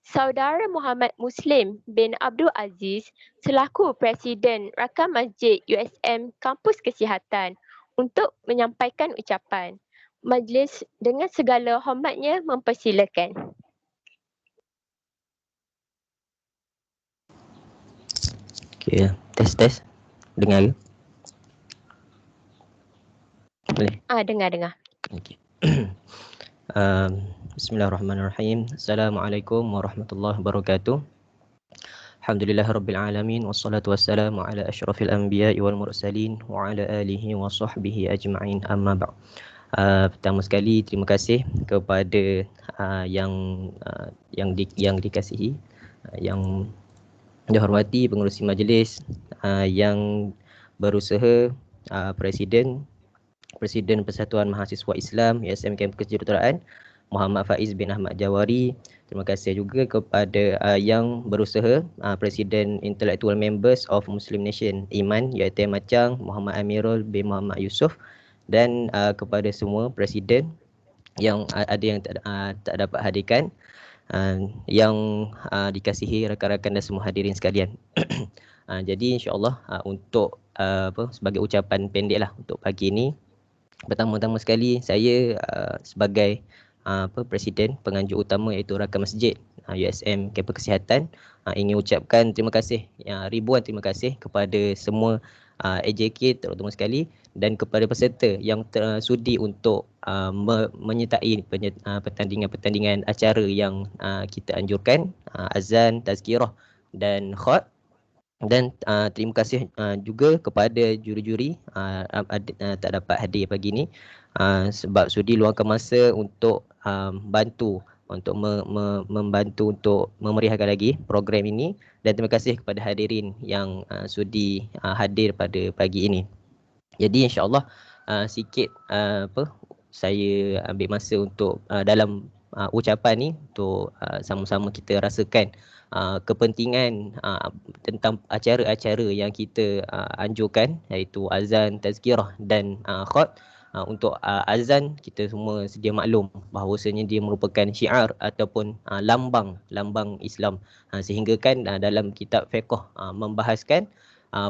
Saudara Muhammad Muslim bin Abdul Aziz selaku Presiden Rakam Masjid USM Kampus Kesihatan untuk menyampaikan ucapan. Majlis dengan segala hormatnya mempersilakan. Okay, test. Dengar ke? Boleh? Dengar. Okay. Bismillahirrahmanirrahim. Assalamualaikum warahmatullahi wabarakatuh. Alhamdulillahirabbil alamin wassalatu wassalamu ala asyrafil anbiya'i wal mursalin wa ala alihi wa sahbihi ajma'in, amma ba'd. Pertama sekali terima kasih kepada yang dikasihi, yang dihormati pengerusi majlis, yang berusaha, Presiden Persatuan Mahasiswa Islam USM Kampus Kejuruteraan Muhammad Faiz bin Ahmad Jawari. Terima kasih juga kepada yang berusaha, Presiden Intellectual Members of Muslim Nation Iman UiTM Macang Muhammad Amirul bin Muhammad Yusof, dan kepada semua presiden yang ada yang tak dapat hadirkan, yang dikasihi rakan-rakan dan semua hadirin sekalian. Jadi insya-Allah, untuk sebagai ucapan pendek lah untuk pagi ini, pertama-tama sekali saya sebagai Presiden penganjur utama iaitu Rakam Masjid USM Kampus Kesihatan ingin ucapkan terima kasih, ribuan terima kasih kepada semua AJK terutama sekali, dan kepada peserta yang sudi untuk menyertai pertandingan-pertandingan acara yang kita anjurkan, azan, tazkirah dan khot. Dan terima kasih juga kepada juri-juri tak dapat hadir pagi ini, sebab sudi luangkan masa untuk bantu untuk membantu untuk memeriahkan lagi program ini, dan terima kasih kepada hadirin yang sudi hadir pada pagi ini. Jadi insya-Allah sikit saya ambil masa untuk dalam ucapan ni untuk sama-sama kita rasakan kepentingan tentang acara-acara yang kita anjurkan, iaitu azan, tazkirah dan khot. Untuk azan, kita semua sedia maklum bahawasanya dia merupakan syiar ataupun lambang Islam, sehingga kan dalam kitab fiqh membahaskan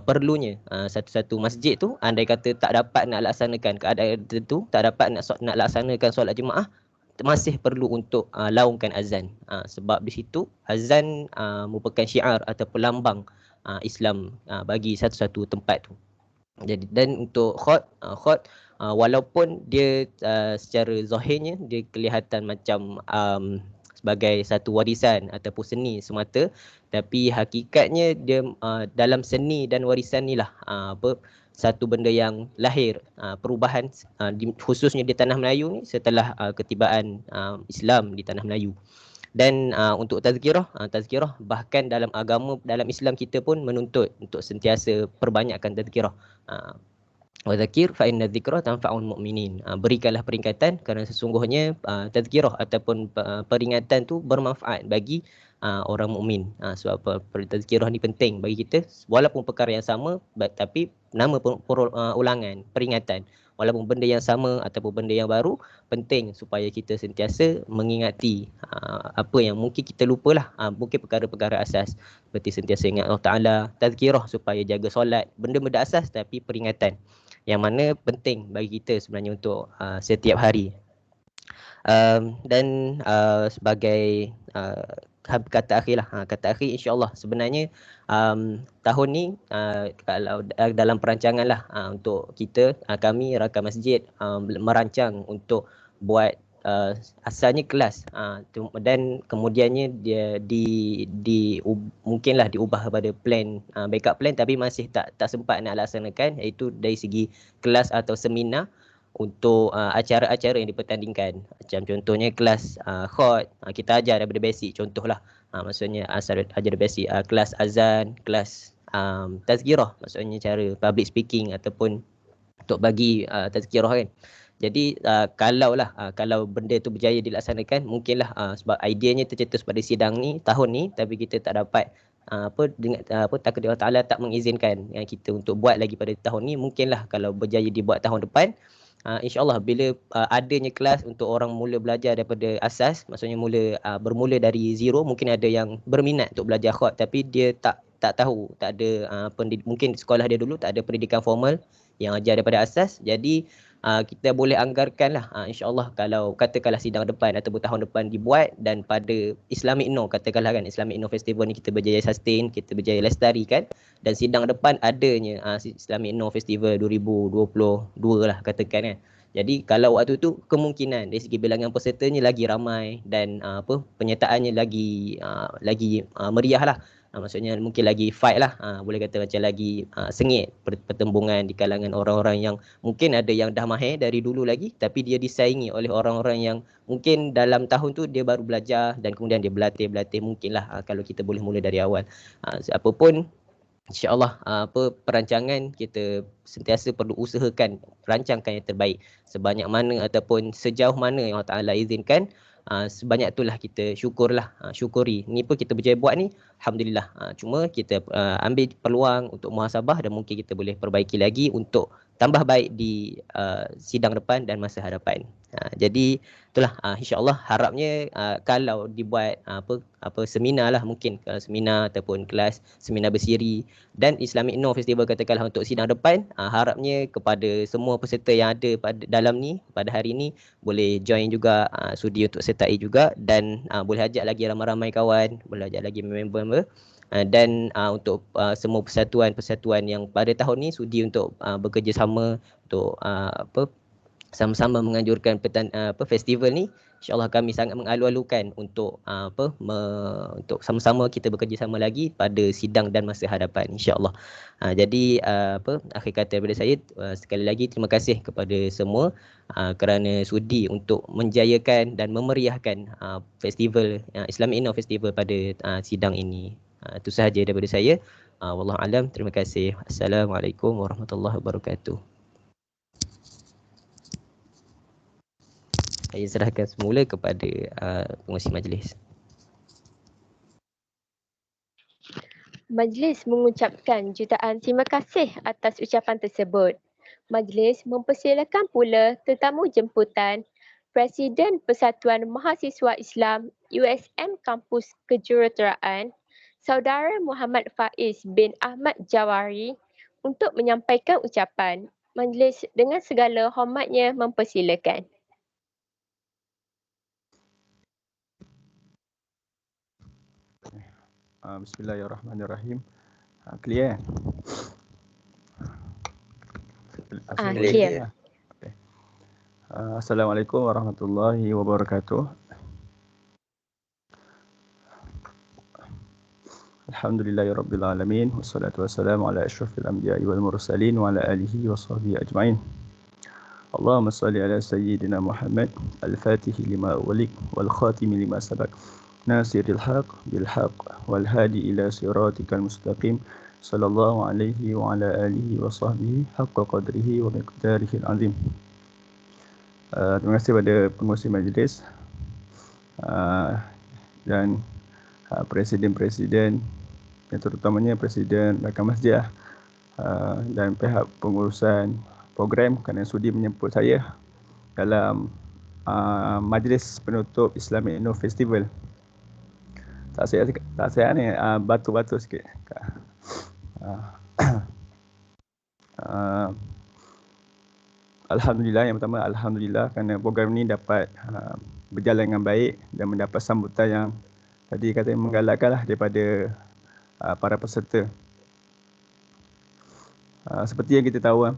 perlunya satu-satu masjid tu, andai kata tak dapat nak laksanakan keadaan tertentu, tak dapat nak laksanakan solat jemaah, masih perlu untuk laungkan azan, sebab di situ azan merupakan syiar atau pelambang Islam bagi satu-satu tempat tu. Jadi, dan untuk khot, walaupun dia secara zahirnya dia kelihatan macam sebagai satu warisan ataupun seni semata, tapi hakikatnya dia dalam seni dan warisan ni lah satu benda yang lahir, perubahan khususnya di tanah Melayu ni setelah ketibaan Islam di tanah Melayu. Dan untuk tazkirah bahkan dalam agama, dalam Islam kita pun menuntut untuk sentiasa perbanyakkan tazkirah. Wa zakir fa inna dzikra tanfa'ul mu'minin. Berikanlah peringatan kerana sesungguhnya tazkirah ataupun peringatan tu bermanfaat bagi orang mukmin. Sebab tazkirah ni penting bagi kita, walaupun perkara yang sama tapi nama ulangan, peringatan. Walaupun benda yang sama ataupun benda yang baru, penting supaya kita sentiasa mengingati apa yang mungkin kita lupalah, mungkin perkara-perkara asas seperti sentiasa ingat Allah Taala, tazkirah supaya jaga solat, benda-benda asas tapi peringatan yang mana penting bagi kita sebenarnya untuk setiap hari. Dan sebagai kata akhir lah, kata akhir insya-Allah sebenarnya tahun ni kalau dalam perancangan lah untuk kita, kami Rakam Masjid merancang untuk buat asalnya kelas, dan kemudiannya dia mungkinlah diubah kepada plan, backup plan, tapi masih tak sempat nak laksanakan, iaitu dari segi kelas atau seminar untuk acara-acara yang dipertandingkan. Macam contohnya kelas khot, kita ajar daripada basic, contohlah maksudnya ajar daripada basic, kelas azan, kelas tazkirah, maksudnya cara public speaking ataupun untuk bagi tazkirah kan. Jadi kalau benda tu berjaya dilaksanakan, mungkinlah sebab ideanya tercetus pada sidang ni tahun ni, tapi kita tak dapat takdir Allah Taala tak mengizinkan kita untuk buat lagi pada tahun ni. Mungkinlah kalau berjaya dibuat tahun depan, InsyaAllah bila adanya kelas untuk orang mula belajar daripada asas, maksudnya bermula dari zero, mungkin ada yang berminat untuk belajar khot tapi dia tak tahu, tak ada mungkin sekolah dia dulu tak ada pendidikan formal yang ajar daripada asas. Jadi kita boleh anggarkanlah insyaAllah kalau katakanlah sidang depan ataupun tahun depan dibuat, dan pada Islamic Inno, katakanlah kan Islamic Inno Festival ni kita berjaya sustain, kita berjaya lestarikan, dan sidang depan adanya Islamic Inno Festival 2022 lah katakan kan. Jadi kalau waktu tu kemungkinan dari segi bilangan pesertanya lagi ramai dan penyertaannya lagi meriah lah. Maksudnya mungkin lagi fight lah, boleh kata macam lagi sengit pertembungan di kalangan orang-orang yang mungkin ada yang dah mahir dari dulu lagi, tapi dia disaingi oleh orang-orang yang mungkin dalam tahun tu dia baru belajar dan kemudian dia berlatih mungkinlah kalau kita boleh mula dari awal. Apapun InsyaAllah perancangan kita sentiasa perlu usahakan rancangkan yang terbaik sebanyak mana ataupun sejauh mana yang Allah Ta'ala izinkan, sebanyak itulah kita syukuri. Ni pun kita berjaya buat ni, Alhamdulillah. Cuma kita ambil peluang untuk muhasabah dan mungkin kita boleh perbaiki lagi untuk tambah baik di sidang depan dan masa hadapan. Jadi itulah insyaAllah harapnya kalau dibuat seminar lah, mungkin kalau seminar ataupun kelas seminar bersiri dan Islamic Inno Festival katakanlah untuk sidang depan, harapnya kepada semua peserta yang ada dalam ni pada hari ni boleh join juga, sudi untuk sertai juga, dan boleh ajak lagi ramai-ramai kawan, boleh ajak lagi member-member, dan untuk semua persatuan-persatuan yang pada tahun ni sudi untuk bekerjasama untuk sama-sama menganjurkan festival ni. InsyaAllah kami sangat mengalu-alukan untuk untuk sama-sama kita bekerjasama lagi pada sidang dan masa hadapan, insyaAllah. Jadi akhir kata daripada saya, sekali lagi terima kasih kepada semua kerana sudi untuk menjayakan dan memeriahkan festival Islamic Inno Festival pada sidang ini. Itu sahaja daripada saya. Wallahu alam. Terima kasih. Assalamualaikum warahmatullahi wabarakatuh. Saya serahkan semula kepada pengurusi majlis. Majlis mengucapkan jutaan terima kasih atas ucapan tersebut. Majlis mempersilakan pula tetamu jemputan Presiden Persatuan Mahasiswa Islam USM Kampus Kejuruteraan, Saudara Muhammad Faiz bin Ahmad Jawari untuk menyampaikan ucapan. Majlis dengan segala hormatnya mempersilakan. Bismillahirrahmanirrahim. Clear? Clear. Okay. Assalamualaikum warahmatullahi wabarakatuh. Alhamdulillahirabbil alamin, wassalatu wassalamu ala asyrafil anbiya'i wal mursalin wa ala alihi wa sahbihi ajma'in. Allahumma salli ala sayyidina Muhammad al-Fatihi lima ughliq wal khatimi lima sabaq. Nasiril haq bil haq wal hadi ila siratikal mustaqim, sallallahu alaihi wa ala alihi wa sahbihi haqqa qadrihi wa miqdarihi al-azim. Terima kasih kepada pengurusi majlis dan presiden-presiden, yang terutamanya Presiden Rakan Masjid dan pihak pengurusan program kerana sudi menyemput saya dalam majlis penutup Islamic Inno Festival. Tak saya ni batu-batu sikit. Alhamdulillah, yang pertama alhamdulillah kerana program ni dapat berjalan dengan baik dan mendapat sambutan yang tadi kata menggalakkanlah daripada para peserta. Seperti yang kita tahu,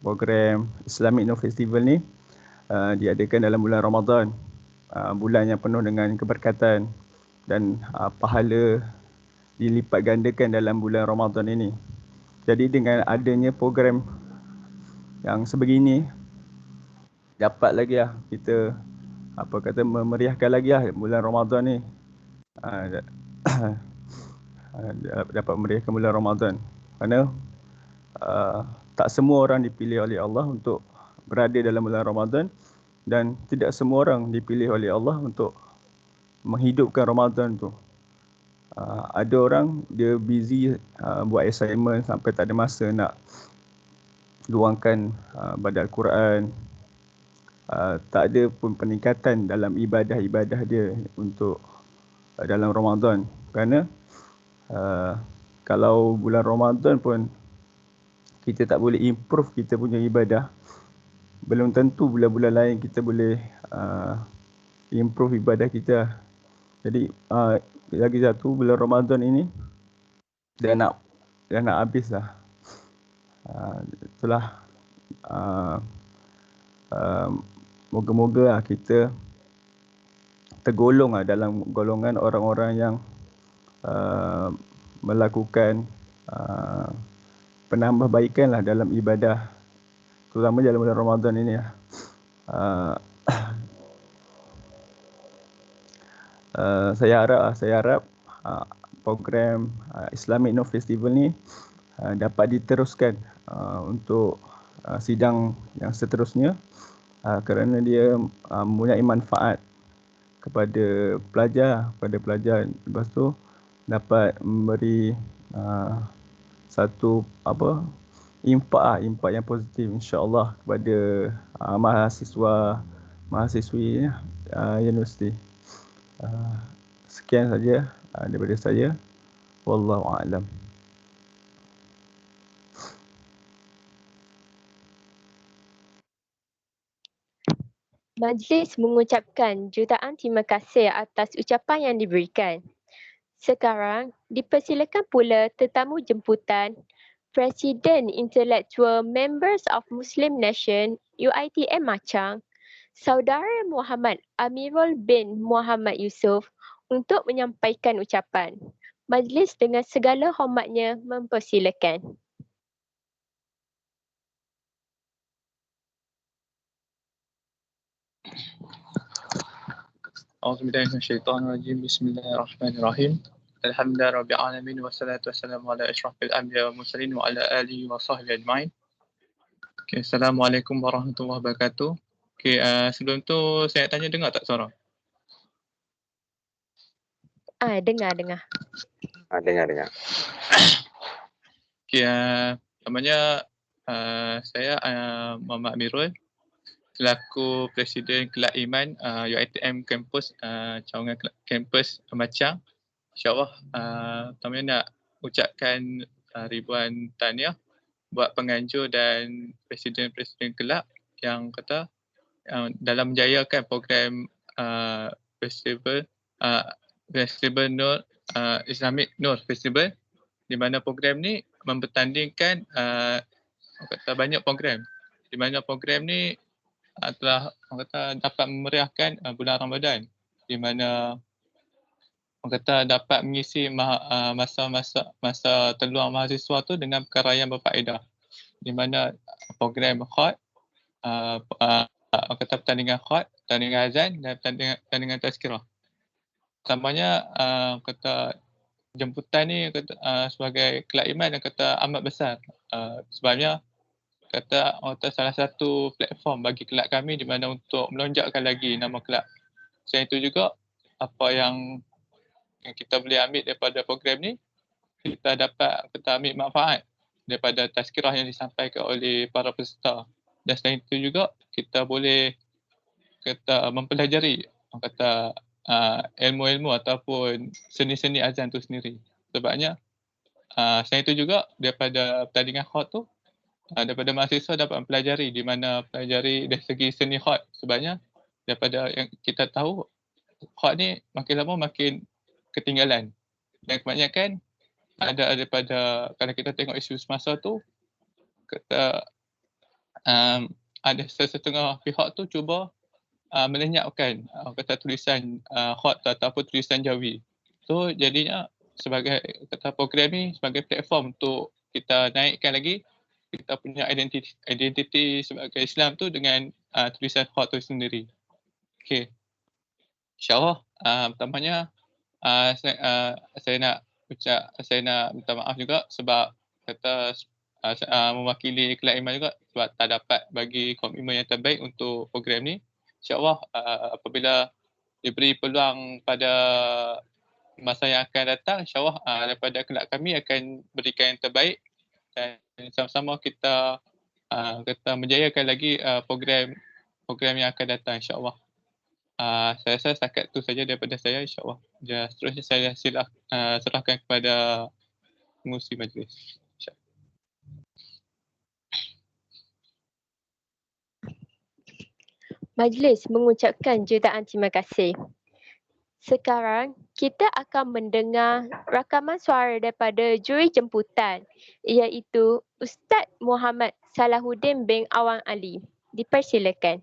program Islamic Inno Festival ni diadakan dalam bulan Ramadan, bulan yang penuh dengan keberkatan dan pahala dilipat gandakan dalam bulan Ramadan ini. Jadi dengan adanya program yang sebegini, dapat lagi kita memeriahkan lagi bulan Ramadan ni. Dapat memeriahkan bulan Ramadan kerana tak semua orang dipilih oleh Allah untuk berada dalam bulan Ramadan, dan tidak semua orang dipilih oleh Allah untuk menghidupkan Ramadan tu. Ada orang dia busy buat assignment sampai tak ada masa nak luangkan baca Al-Quran, tak ada pun peningkatan dalam ibadah-ibadah dia untuk dalam Ramadan. Kerana kalau bulan Ramadan pun kita tak boleh improve kita punya ibadah, belum tentu bulan-bulan lain kita boleh improve ibadah kita. Jadi lagi satu, bulan Ramadan ini dah nak habis dah. Itulah moga-moga kita tergolong dalam golongan orang-orang yang melakukan penambahbaikan lah dalam ibadah, terutama dalam bulan Ramadan ini. Saya harap program Islamic Nur Festival ni dapat diteruskan untuk sidang yang seterusnya, kerana dia mempunyai manfaat kepada pelajar, lepas tu dapat memberi satu impak yang positif insya-Allah kepada mahasiswi universiti. Sekian saja daripada saya. Wallahu a'lam. Majlis mengucapkan jutaan terima kasih atas ucapan yang diberikan. Sekarang, dipersilakan pula tetamu jemputan Presiden Intellectual Members of Muslim Nation UiTM Machang, Saudara Muhammad Amirul bin Muhammad Yusof untuk menyampaikan ucapan. Majlis dengan segala hormatnya mempersilakan. A'udzubillahi minasyaitonirrajim. Bismillahirrahmanirrahim. Alhamdulillah rabbil alamin wassalatu wassalamu ala asyrafil anbiya wal mursalin wa ala alihi wa sahbihi ajmain. Okay, Assalamualaikum warahmatullahi wabarakatuh. Okay, sebelum tu saya tanya, dengar tak suara? Dengar. Dengar. Okay, namanya saya Muhammad Amirul, selaku Presiden Kelab Iman UiTM Kampus Cawangan Kampus Machang. InsyaAllah pertamanya nak ucapkan ribuan tahniah buat penganjur dan Presiden-Presiden Kelab yang kata dalam menjayakan program Festival Nur Islamic Nur Festival, di mana program ni mempertandingkan banyak program, di mana program ni telah dapat memeriahkan bulan Ramadan, di mana dapat mengisi masa terluang mahasiswa tu dengan perkara yang berfaedah, di mana program khot, pertandingan khot, pertandingan azan dan pertandingan tazkirah. Utamanya jemputan ni sebagai kelab iman yang amat besar, sebabnya salah satu platform bagi kelab kami di mana untuk melonjakkan lagi nama kelab. Selain itu juga, apa yang kita boleh ambil daripada program ni, kita dapat ambil manfaat daripada tazkirah yang disampaikan oleh para peserta. Dan selain itu juga, kita boleh mempelajari ilmu-ilmu ataupun seni-seni azan tu sendiri. Sebabnya selain itu juga, daripada pertandingan khot tu, daripada mahasiswa dapat mempelajari di mana pelajari dari segi seni khot. Sebabnya daripada yang kita tahu, khot ni makin lama makin ketinggalan. Dan kebanyakan ada daripada, kalau kita tengok isu semasa tu, ada setengah pihak tu cuba melenyapkan tulisan khot ataupun tulisan jawi. So jadinya sebagai program ni sebagai platform untuk kita naikkan lagi kita punya identiti sebagai Islam tu dengan tulisan khot tu sendiri. Okay. InsyaAllah pertamanya saya nak minta maaf juga sebab mewakili Kelab Iman juga sebab tak dapat bagi komitmen yang terbaik untuk program ni. InsyaAllah apabila diberi peluang pada masa yang akan datang, insyaAllah daripada kelab kami akan berikan yang terbaik dan sama-sama kita kita menjayakan lagi program yang akan datang, insyaAllah. Saya rasa setakat tu saja daripada saya, insyaAllah. Seterusnya saya serahkan kepada pengurusi majlis. Majlis mengucapkan jutaan terima kasih. Sekarang kita akan mendengar rakaman suara daripada juri jemputan, iaitu Ustaz Muhammad Salahuddin bin Awang Ali. Dipersilakan.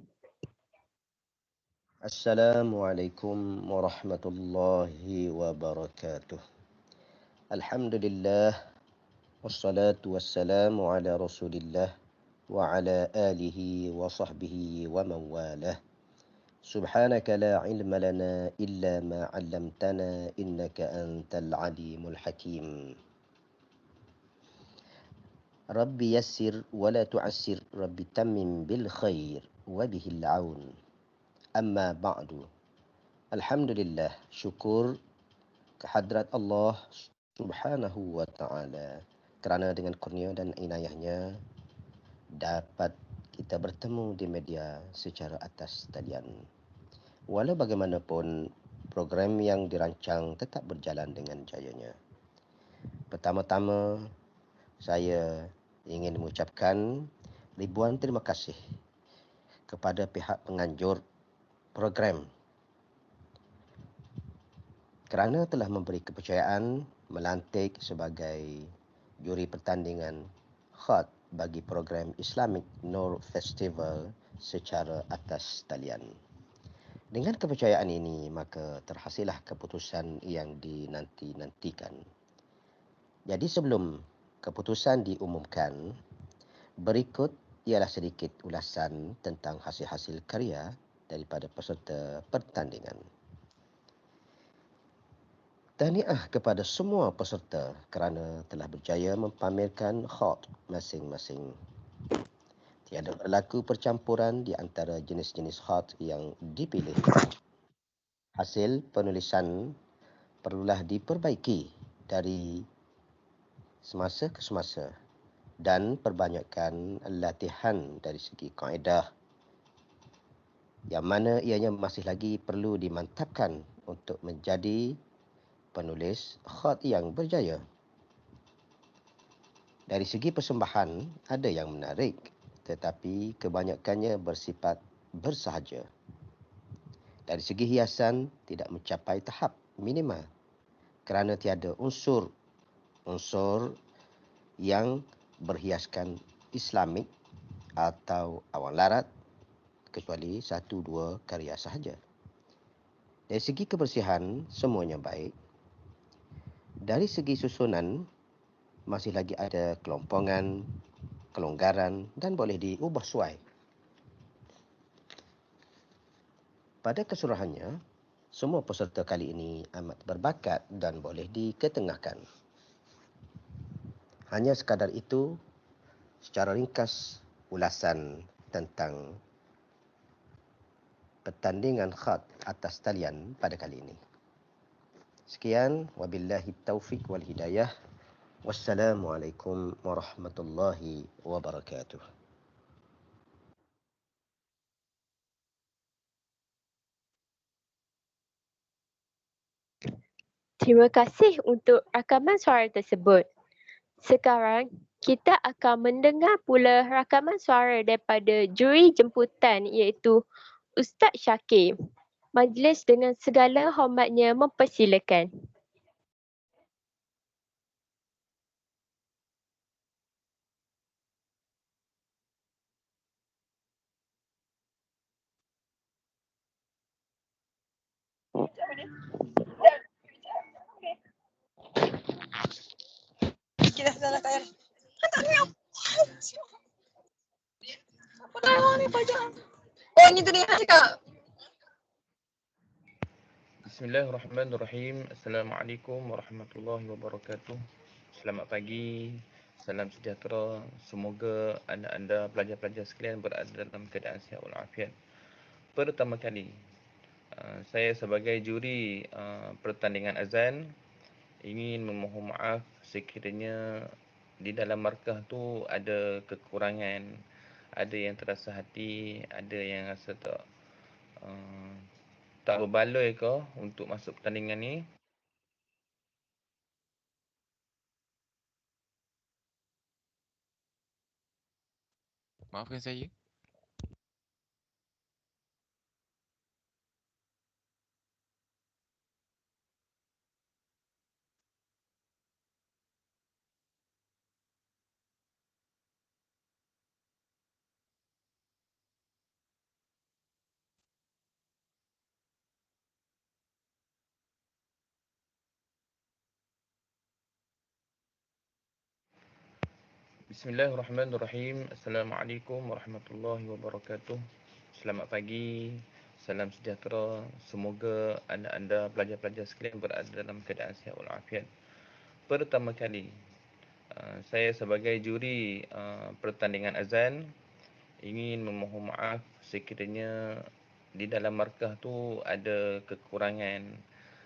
Assalamualaikum warahmatullahi wabarakatuh. Alhamdulillah wassalatu wassalamu ala Rasulillah wa ala alihi wa sahbihi wa man walah. Subhanaka la ilma lana illa ma 'allamtana innaka antal alimul hakim. Rabbi yassir wa la tu'assir, Rabbi tammim bil khair wa bihil 'aun. Amma ba'du. Alhamdulillah, syukur kehadrat Allah Subhanahu wa ta'ala kerana dengan kurnia dan inayahnya dapat kita bertemu di media secara atas talian. Walau bagaimanapun, program yang dirancang tetap berjalan dengan jayanya. Pertama-tama, saya ingin mengucapkan ribuan terima kasih kepada pihak penganjur program kerana telah memberi kepercayaan melantik sebagai juri pertandingan khat bagi program Islamic Nur Festival secara atas talian. Dengan kepercayaan ini, maka terhasillah keputusan yang dinanti-nantikan. Jadi sebelum keputusan diumumkan, berikut ialah sedikit ulasan tentang hasil-hasil karya daripada peserta pertandingan. Tahniah kepada semua peserta kerana telah berjaya mempamerkan khat masing-masing. Tiada berlaku percampuran di antara jenis-jenis khat yang dipilih. Hasil penulisan perlulah diperbaiki dari semasa ke semasa dan perbanyakkan latihan dari segi kaedah yang mana ianya masih lagi perlu dimantapkan untuk menjadi penulis khat yang berjaya. Dari segi persembahan, ada yang menarik, tetapi kebanyakannya bersifat bersahaja. Dari segi hiasan, tidak mencapai tahap minimal kerana tiada unsur yang berhiaskan Islamik atau awan larat kecuali 1-2 karya sahaja. Dari segi kebersihan, semuanya baik. Dari segi susunan, masih lagi ada kelompongan, kelonggaran dan boleh diubah suai. Pada keseluruhannya, semua peserta kali ini amat berbakat dan boleh diketengahkan. Hanya sekadar itu, secara ringkas ulasan tentang pertandingan khat atas talian pada kali ini. Sekian, wabillahi taufiq wal hidayah. Wassalamualaikum warahmatullahi wabarakatuh. Terima kasih untuk rakaman suara tersebut. Sekarang, kita akan mendengar pula rakaman suara daripada juri jemputan, iaitu Ustaz Syakir. Majlis dengan segala hormatnya mempersilakan. Kita sudah tayar. Katanya apa dah ni pajak? Oh, ni tu dia cakap. Bismillahirrahmanirrahim. Assalamualaikum warahmatullahi wabarakatuh. Selamat pagi, salam sejahtera. Semoga anda-anda pelajar-pelajar sekalian berada dalam keadaan sihat walafiat. Pertama kali, saya sebagai juri pertandingan azan ingin memohon maaf sekiranya di dalam markah tu ada kekurangan ada yang terasa hati, ada yang rasa tak berbaloi ke untuk masuk pertandingan ni. Maafkan saya. Bismillahirrahmanirrahim. Assalamualaikum warahmatullahi wabarakatuh. Selamat pagi, salam sejahtera. Semoga anda pelajar-pelajar sekalian berada dalam keadaan sihat walafiat. Pertama kali, saya sebagai juri pertandingan azan ingin memohon maaf sekiranya di dalam markah tu ada kekurangan,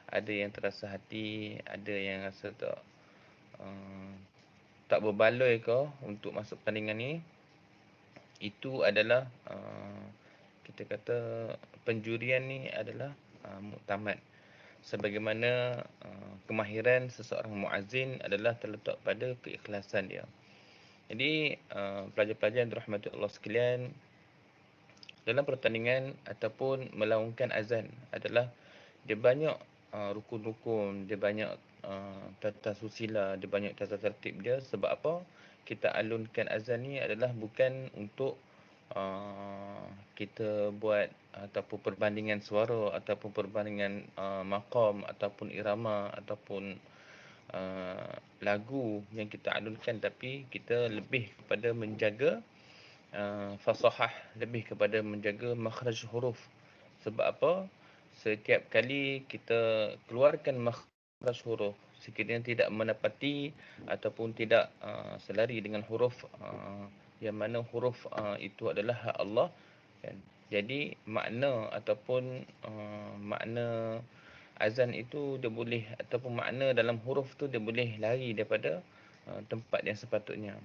ada yang terasa hati, ada yang rasa tak berbaloi ke untuk masuk pertandingan ni. Itu adalah kita kata penjurian ni adalah muktamad. Sebagaimana kemahiran seseorang muazzin adalah terletak pada keikhlasan dia. Jadi pelajar-pelajar yang dirahmati Allah sekalian, dalam pertandingan ataupun melaungkan azan adalah dia banyak rukun-rukun, dia banyak tata susila, dia banyak tata tertib dia. Sebab apa? Kita alunkan azan ni adalah bukan untuk kita buat ataupun perbandingan suara ataupun perbandingan maqam ataupun irama ataupun lagu yang kita alunkan, tapi kita lebih kepada menjaga fasahah, lebih kepada menjaga makhraj huruf. Sebab apa? Setiap kali kita keluarkan makhraj huruf, sekiranya tidak menepati ataupun tidak selari dengan huruf yang mana huruf itu adalah hak Allah, kan? Jadi makna ataupun makna azan itu dia boleh, ataupun makna dalam huruf tu dia boleh lari daripada tempat yang sepatutnya.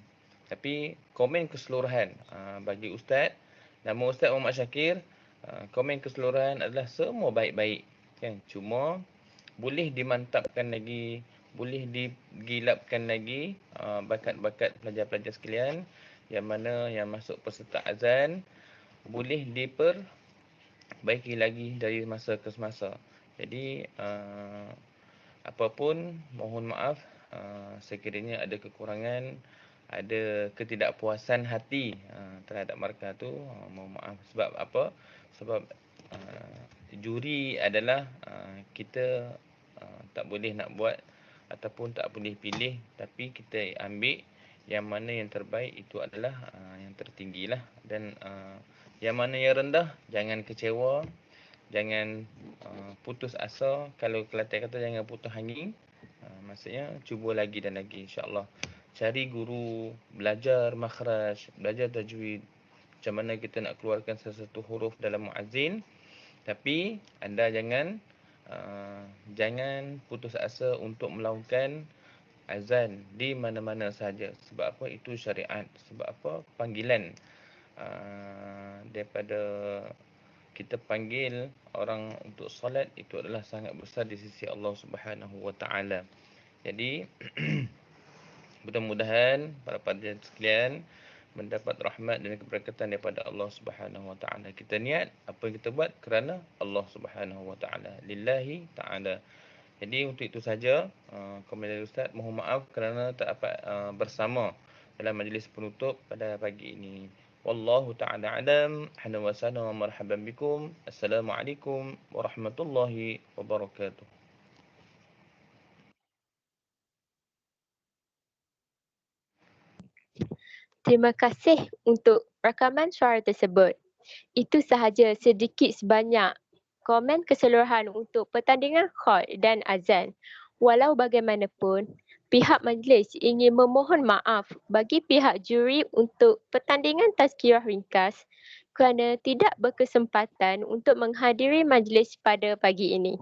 Tapi komen keseluruhan bagi Ustaz, nama Ustaz Muhammad Syakir, komen keseluruhan adalah semua baik-baik, kan? Cuma boleh dimantapkan lagi, boleh digilapkan lagi bakat-bakat pelajar-pelajar sekalian yang mana yang masuk peserta azan, boleh diperbaiki lagi dari masa ke semasa. Jadi apapun, mohon maaf sekiranya ada kekurangan, ada ketidakpuasan hati terhadap markah tu, mohon maaf. Sebab apa? Sebab juri adalah kita tak boleh nak buat ataupun tak boleh pilih, tapi kita ambil yang mana yang terbaik, itu adalah yang tertinggilah. Dan yang mana yang rendah, jangan kecewa, jangan putus asa. Kalau Kelantan kata jangan putus hanging, maksudnya cuba lagi dan lagi, insya-Allah. Cari guru, belajar makhraj, belajar tajwid, macam mana kita nak keluarkan sesuatu huruf dalam muazzin. Tapi anda jangan putus asa untuk melakukan azan di mana-mana saja. Sebab apa? Itu syariat. Sebab apa? Panggilan daripada kita panggil orang untuk solat itu adalah sangat besar di sisi Allah Subhanahu Wa Taala. Jadi mudah-mudahan para pelajar sekalian mendapat rahmat dan keberkatan daripada Allah Subhanahu Wa Taala. Kita niat apa yang kita buat kerana Allah Subhanahu Wa Taala, lillahi taala. Jadi untuk itu saja komen dari Ustaz. Mohon maaf kerana tak dapat bersama dalam majlis penutup pada pagi ini. Wallahu ta'ala alam. Ahlan wa sahlan wa marhaban bikum. Assalamualaikum warahmatullahi wabarakatuh. Terima kasih untuk rakaman suara tersebut. Itu sahaja sedikit sebanyak komen keseluruhan untuk pertandingan khol dan azan. Walau bagaimanapun, pihak majlis ingin memohon maaf bagi pihak juri untuk pertandingan tazkirah ringkas kerana tidak berkesempatan untuk menghadiri majlis pada pagi ini.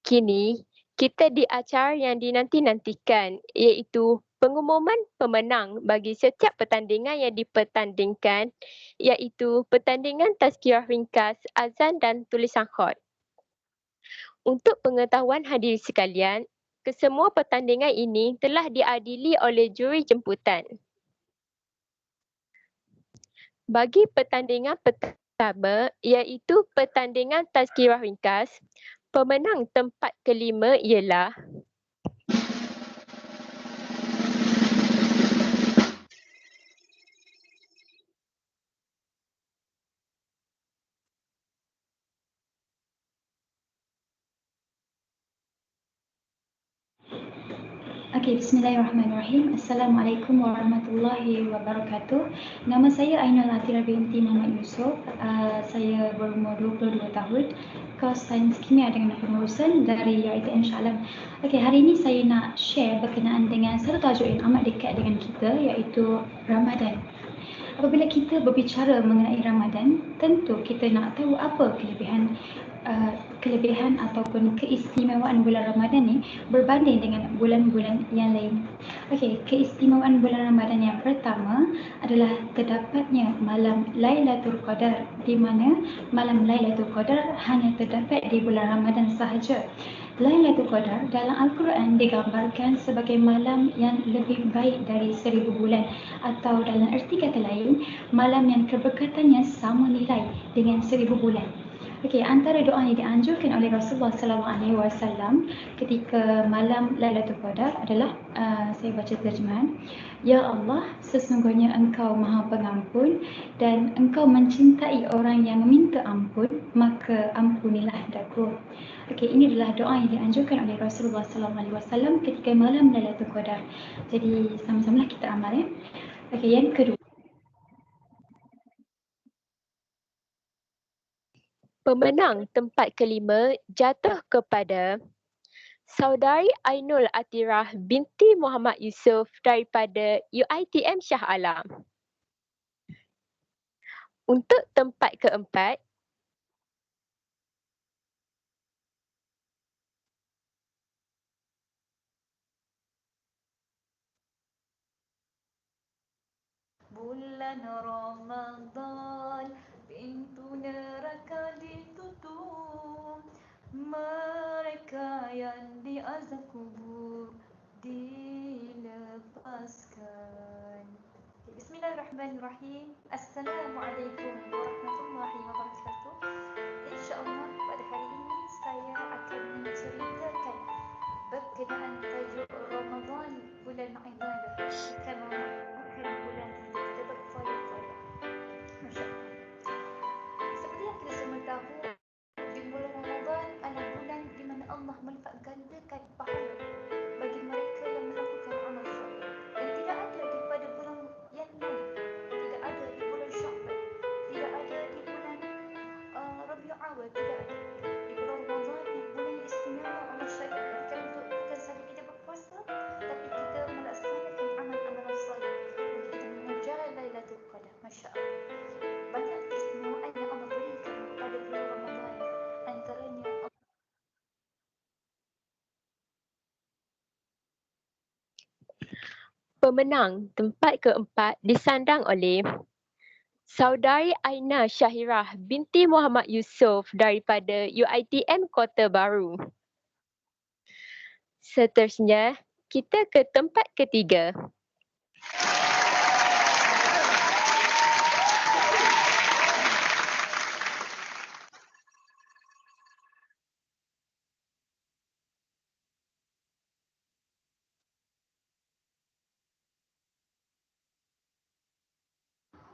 Kini, kita di acara yang dinanti-nantikan, iaitu Pengumuman pemenang bagi setiap pertandingan yang dipertandingkan iaitu pertandingan tazkirah ringkas, azan dan tulisan khot. Untuk pengetahuan hadirin sekalian, kesemua pertandingan ini telah diadili oleh juri jemputan. Bagi pertandingan pertama iaitu pertandingan tazkirah ringkas, pemenang tempat kelima ialah Okey, bismillahirrahmanirrahim. Assalamualaikum warahmatullahi wabarakatuh. Nama saya Ainul Atira binti Muhammad Yusof. Saya berumur 22 tahun. Kos Sains Kimia dengan pengurusan dari UiTM Shah Alam. Okey, hari ini saya nak share berkenaan dengan satu tajuk yang amat dekat dengan kita iaitu Ramadan. Apabila kita berbicara mengenai Ramadan, tentu kita nak tahu apa kelebihan ataupun keistimewaan bulan Ramadan ni berbanding dengan bulan-bulan yang lain. Okey, keistimewaan bulan Ramadan yang pertama adalah terdapatnya malam Lailatul Qadar, di mana malam Lailatul Qadar hanya terdapat di bulan Ramadan sahaja. Lailatul Qadar dalam Al-Quran digambarkan sebagai malam yang lebih baik dari 1000 bulan, atau dalam erti kata lain, malam yang keberkatannya sama nilai dengan 1000 bulan. Okey, antara doa yang dianjurkan oleh Rasulullah SAW ketika malam Lailatul Qadar adalah saya baca terjemahan. Ya Allah, sesungguhnya Engkau Maha Pengampun dan Engkau mencintai orang yang meminta ampun, maka ampunilah daku. Okey, ini adalah doa yang dianjurkan oleh Rasulullah SAW ketika malam Lailatul Qadar. Jadi sama-samalah kita amal ya. Okey, yang kedua. pemenang tempat kelima jatuh kepada Saudari Ainul Atirah binti Muhammad Yusof daripada UiTM Shah Alam. Untuk tempat keempat, bulan Ramadan, pintu neraka ditutup, mereka yang di azab kubur dilepaskan. Bismillahirrahmanirrahim. Assalamualaikum warahmatullahi wabarakatuh. InsyaAllah pada hari ini saya akan menceritakan berkenaan tajuk Ramadan, bulan ibadah, bukan bulan kita berfoya-foya. Masya Allah. Seperti yang kita semua tahu, di bulan Ramadan adalah bulan di mana Allah melipat gandakan pahala bagi mereka yang melakukan amal soleh, dan tidak ada di pada bulan yang lain, tidak ada di bulan Syawal, tidak ada di bulan Rabiul Awal, tidak ada. Di bulan Ramadan yang bulan istimewa Allah syariatkan untuk bukan sahaja kita berpuasa, tapi kita melaksanakan amal-amal soleh untuk kita mengejar Lailatul Qadar. Masya Allah. Banyak keistimewaan yang Allah berikan pada bulan Ramadan. Antaranya pemenang tempat keempat disandang oleh Saudari Aina Syahirah binti Muhammad Yusof daripada UiTM Kota Baru. Seterusnya, kita ke tempat ketiga.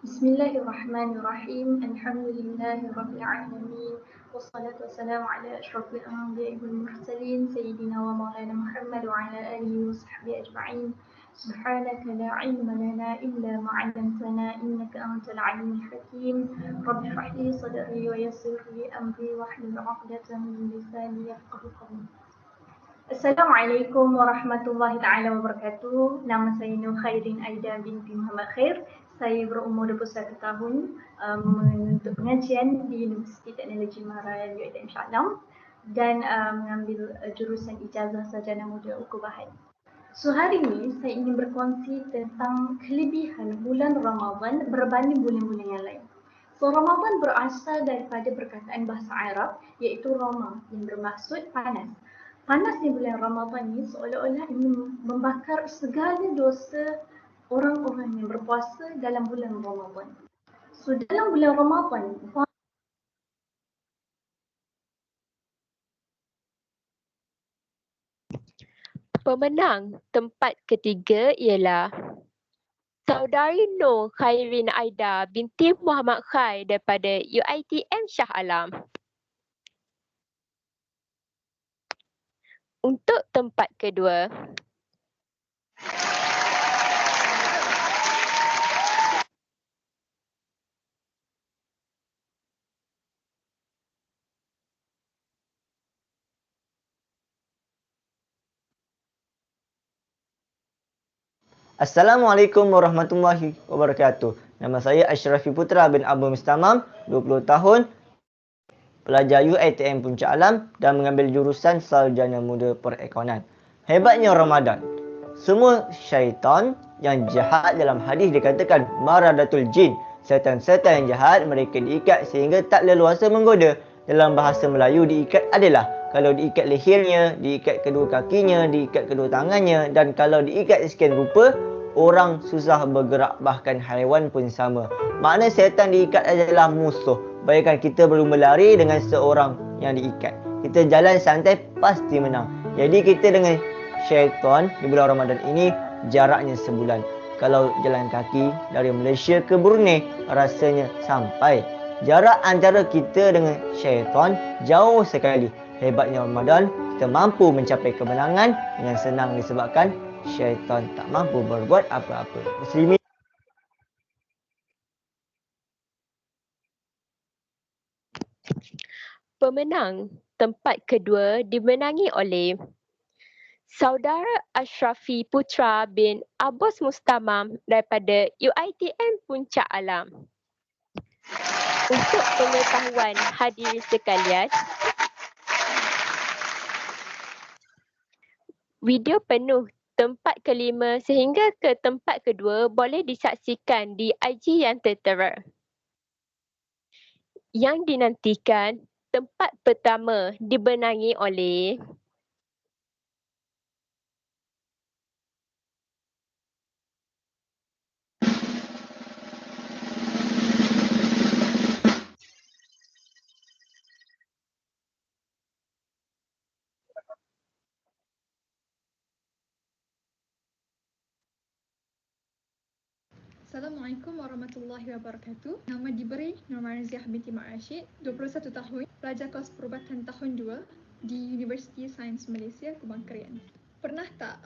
Bismillahirrahmanirrahim. Alhamdulillahirabbil alamin. Wassalatu wassalamu ala asyrafil anbiya'i wal mursalin sayyidina wa maulana Muhammad wa ala alihi wa sahbihi ajma'in. Subhanaka la ilma lana illa ma 'allamtana innaka antal alimul hakim. Rabbi shrah li sadri wa yassir li amri wahlul 'uqdatam min lisani yafqahu qawli. Assalamualaikum warahmatullahi taala wabarakatuh. Nama saya Nur Khairin Aida binti Muhammad Khair. Saya berumur 21 tahun, menuntut pengajian di Universiti Teknologi Mahara UiTM Shah Alam dan mengambil jurusan Ijazah Sarjana Muda Uku Bahad. So hari ini saya ingin berkongsi tentang kelebihan bulan Ramadan berbanding bulan-bulan yang lain. So Ramadan berasal daripada perkataan bahasa Arab iaitu Rama yang bermaksud panas. Panas di bulan Ramadan ini seolah-olah ingin membakar segala dosa orang-orang yang berpuasa dalam bulan Ramadan. So dalam bulan Ramadan, Pemenang tempat ketiga ialah Saudari Nur Khairin Aida binti Muhammad Khair daripada UiTM Shah Alam. Untuk tempat kedua, Assalamualaikum warahmatullahi wabarakatuh. Nama saya Ashrafi Putra bin Abu Mustamam, 20 tahun, pelajar UiTM Puncak Alam dan mengambil jurusan Sarjana Muda Perekonomian. Hebatnya Ramadan. Semua syaitan yang jahat dalam hadis dikatakan maradatul jin. Setan-setan yang jahat mereka diikat sehingga tak leluasa menggoda. Dalam bahasa Melayu diikat adalah kalau diikat lehernya, diikat kedua kakinya, diikat kedua tangannya dan kalau diikat sekian rupa, orang susah bergerak, bahkan haiwan pun sama. Makna setan diikat adalah musuh. Bayangkan kita perlu berlari dengan seorang yang diikat. Kita jalan santai pasti menang. Jadi kita dengan syaitan di bulan Ramadan ini jaraknya sebulan. Kalau jalan kaki dari Malaysia ke Brunei rasanya sampai. Jarak antara kita dengan syaitan jauh sekali. Hebatnya Ramadan, kita mampu mencapai kemenangan dengan senang disebabkan syaitan tak mampu berbuat apa-apa. Muslimin. pemenang tempat kedua dimenangi oleh Saudara Ashrafi Putra bin Abbas Mustamam daripada UiTM Puncak Alam. Untuk pengetahuan hadirin sekalian, video penuh tempat kelima sehingga ke tempat kedua boleh disaksikan di IG yang tertera. Yang dinantikan, tempat pertama dibenangi oleh Assalamualaikum warahmatullahi wabarakatuh. Nama diberi Nur Marziah binti Mak Rashid, 21 tahun, pelajar kelas perubatan tahun 2 di Universiti Sains Malaysia, Kubang Krian. Pernah tak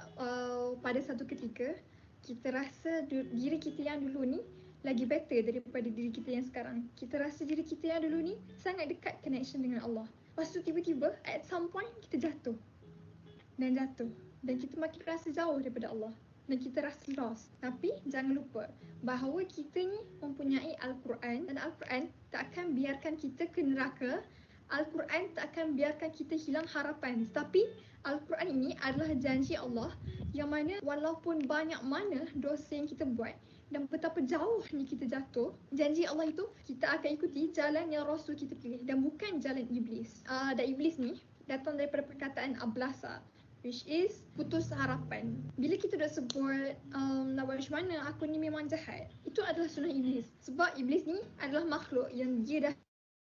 pada satu ketika kita rasa diri kita yang dulu ni lagi better daripada diri kita yang sekarang? Kita rasa diri kita yang dulu ni sangat dekat connection dengan Allah. Lepas tu tiba-tiba at some point kita jatuh dan kita makin rasa jauh daripada Allah. Dan kita rasa lost. Tapi jangan lupa bahawa kita ni mempunyai Al-Quran dan Al-Quran tak akan biarkan kita ke neraka. Al-Quran tak akan biarkan kita hilang harapan. Tapi Al-Quran ini adalah janji Allah yang mana walaupun banyak mana dosa yang kita buat dan betapa jauhnya kita jatuh, janji Allah itu kita akan ikuti jalan yang Rasul kita pilih dan bukan jalan Iblis. Dan Iblis ni datang daripada perkataan ablasa, which is putus harapan. Bila kita dah sebut macam mana aku ni memang jahat, itu adalah sunnah Iblis. Sebab Iblis ni adalah makhluk yang dia dah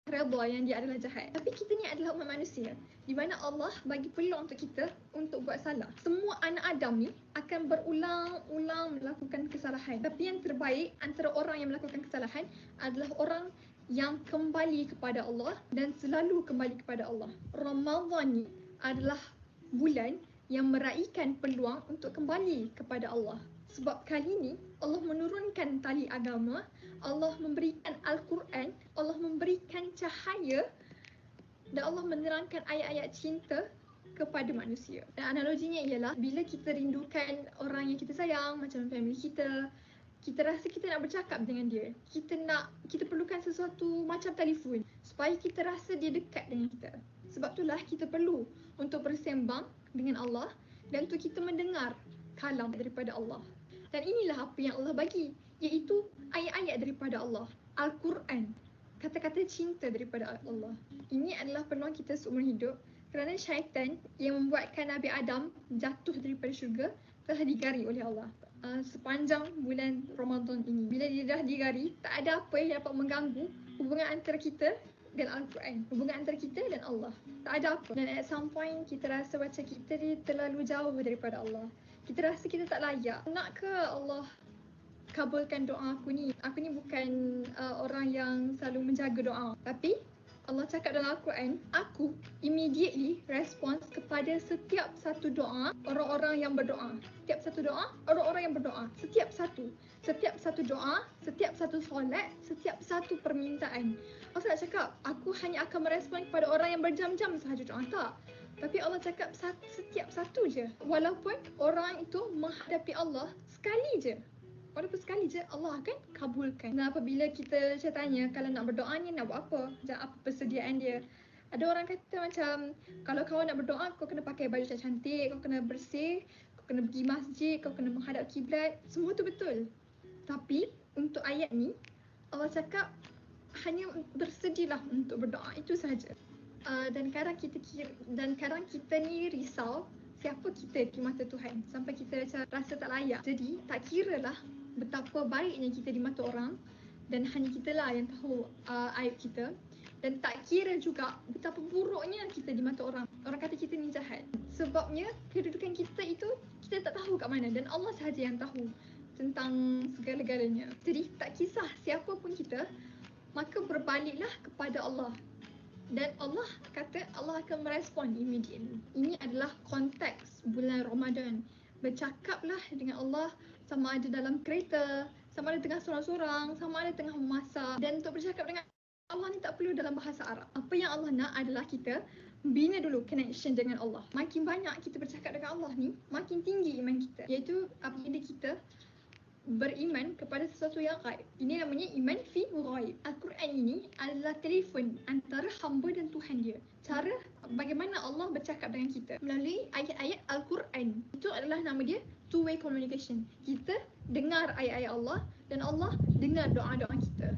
redha yang dia adalah jahat. Tapi kita ni adalah umat manusia di mana Allah bagi peluang untuk kita untuk buat salah. Semua anak Adam ni akan berulang-ulang melakukan kesalahan. Tapi yang terbaik antara orang yang melakukan kesalahan adalah orang yang kembali kepada Allah dan selalu kembali kepada Allah. Ramadan ni adalah bulan yang meraihkan peluang untuk kembali kepada Allah. Sebab kali ini Allah menurunkan tali agama, Allah memberikan Al-Quran, Allah memberikan cahaya dan Allah menerangkan ayat-ayat cinta kepada manusia. Dan analoginya ialah bila kita rindukan orang yang kita sayang, macam family kita, kita rasa kita nak bercakap dengan dia. Kita perlukan sesuatu macam telefon supaya kita rasa dia dekat dengan kita. Sebab itulah kita perlu untuk bersembang dengan Allah dan untuk kita mendengar kalam daripada Allah. Dan inilah apa yang Allah bagi, iaitu ayat-ayat daripada Allah, Al-Quran, kata-kata cinta daripada Allah. Ini adalah peluang kita seumur hidup kerana syaitan yang membuatkan Nabi Adam jatuh daripada syurga telah digari oleh Allah sepanjang bulan Ramadan ini. Bila dia dah digari, tak ada apa yang dapat mengganggu hubungan antara kita dan Al-Quran, hubungan antara kita dan Allah. Tak ada apa. Dan at some point kita rasa macam kita ni terlalu jauh daripada Allah. Kita rasa kita tak layak. Nak ke Allah kabulkan doa aku ni? Aku ni bukan orang yang selalu menjaga doa. Tapi Allah cakap dalam Al-Quran, aku immediately respons kepada setiap satu doa orang-orang yang berdoa. Setiap satu doa orang-orang yang berdoa. Setiap satu doa, setiap satu solat, setiap satu permintaan. Allah tak cakap aku hanya akan merespon kepada orang yang berjam-jam sahaja doa. Tak. Tapi Allah cakap setiap satu je. Walaupun orang itu menghadapi Allah sekali je. Walaupun sekali je, Allah akan kabulkan. Dan apabila kita tanya, kalau nak berdoa ni nak buat apa? Macam apa persediaan dia? Ada orang kata macam, kalau kau nak berdoa, kau kena pakai baju cantik, kau kena bersih, kau kena pergi masjid, kau kena menghadap kiblat. Semua tu betul. Tapi untuk ayat ni, Allah cakap hanya bersedilah untuk berdoa. Itu sahaja. Dan kadang kita ni risau siapa kita di mata Tuhan sampai kita rasa tak layak. Jadi tak kiralah betapa baiknya kita di mata orang dan hanya kitalah yang tahu aib kita, dan tak kira juga betapa buruknya kita di mata orang. Orang kata kita ni jahat. Sebabnya kedudukan kita itu kita tak tahu kat mana dan Allah sahaja yang tahu tentang segala-galanya. Jadi tak kisah siapa pun kita, maka berbaliklah kepada Allah. Dan Allah kata Allah akan merespon immediately. Ini adalah konteks bulan Ramadan. Bercakaplah dengan Allah, sama ada dalam kereta, sama ada tengah sorang-sorang, sama ada tengah memasak. Dan untuk bercakap dengan Allah ni tak perlu dalam bahasa Arab. Apa yang Allah nak adalah kita bina dulu connection dengan Allah. Makin banyak kita bercakap dengan Allah ni, makin tinggi iman kita. Iaitu apabila kita beriman kepada sesuatu yang gaib. Ini namanya iman fi ghaib. Al-Quran ini adalah telefon antara hamba dan Tuhan dia. Cara bagaimana Allah bercakap dengan kita melalui ayat-ayat Al-Quran. Itu adalah nama dia two-way communication. Kita dengar ayat-ayat Allah dan Allah dengar doa-doa kita.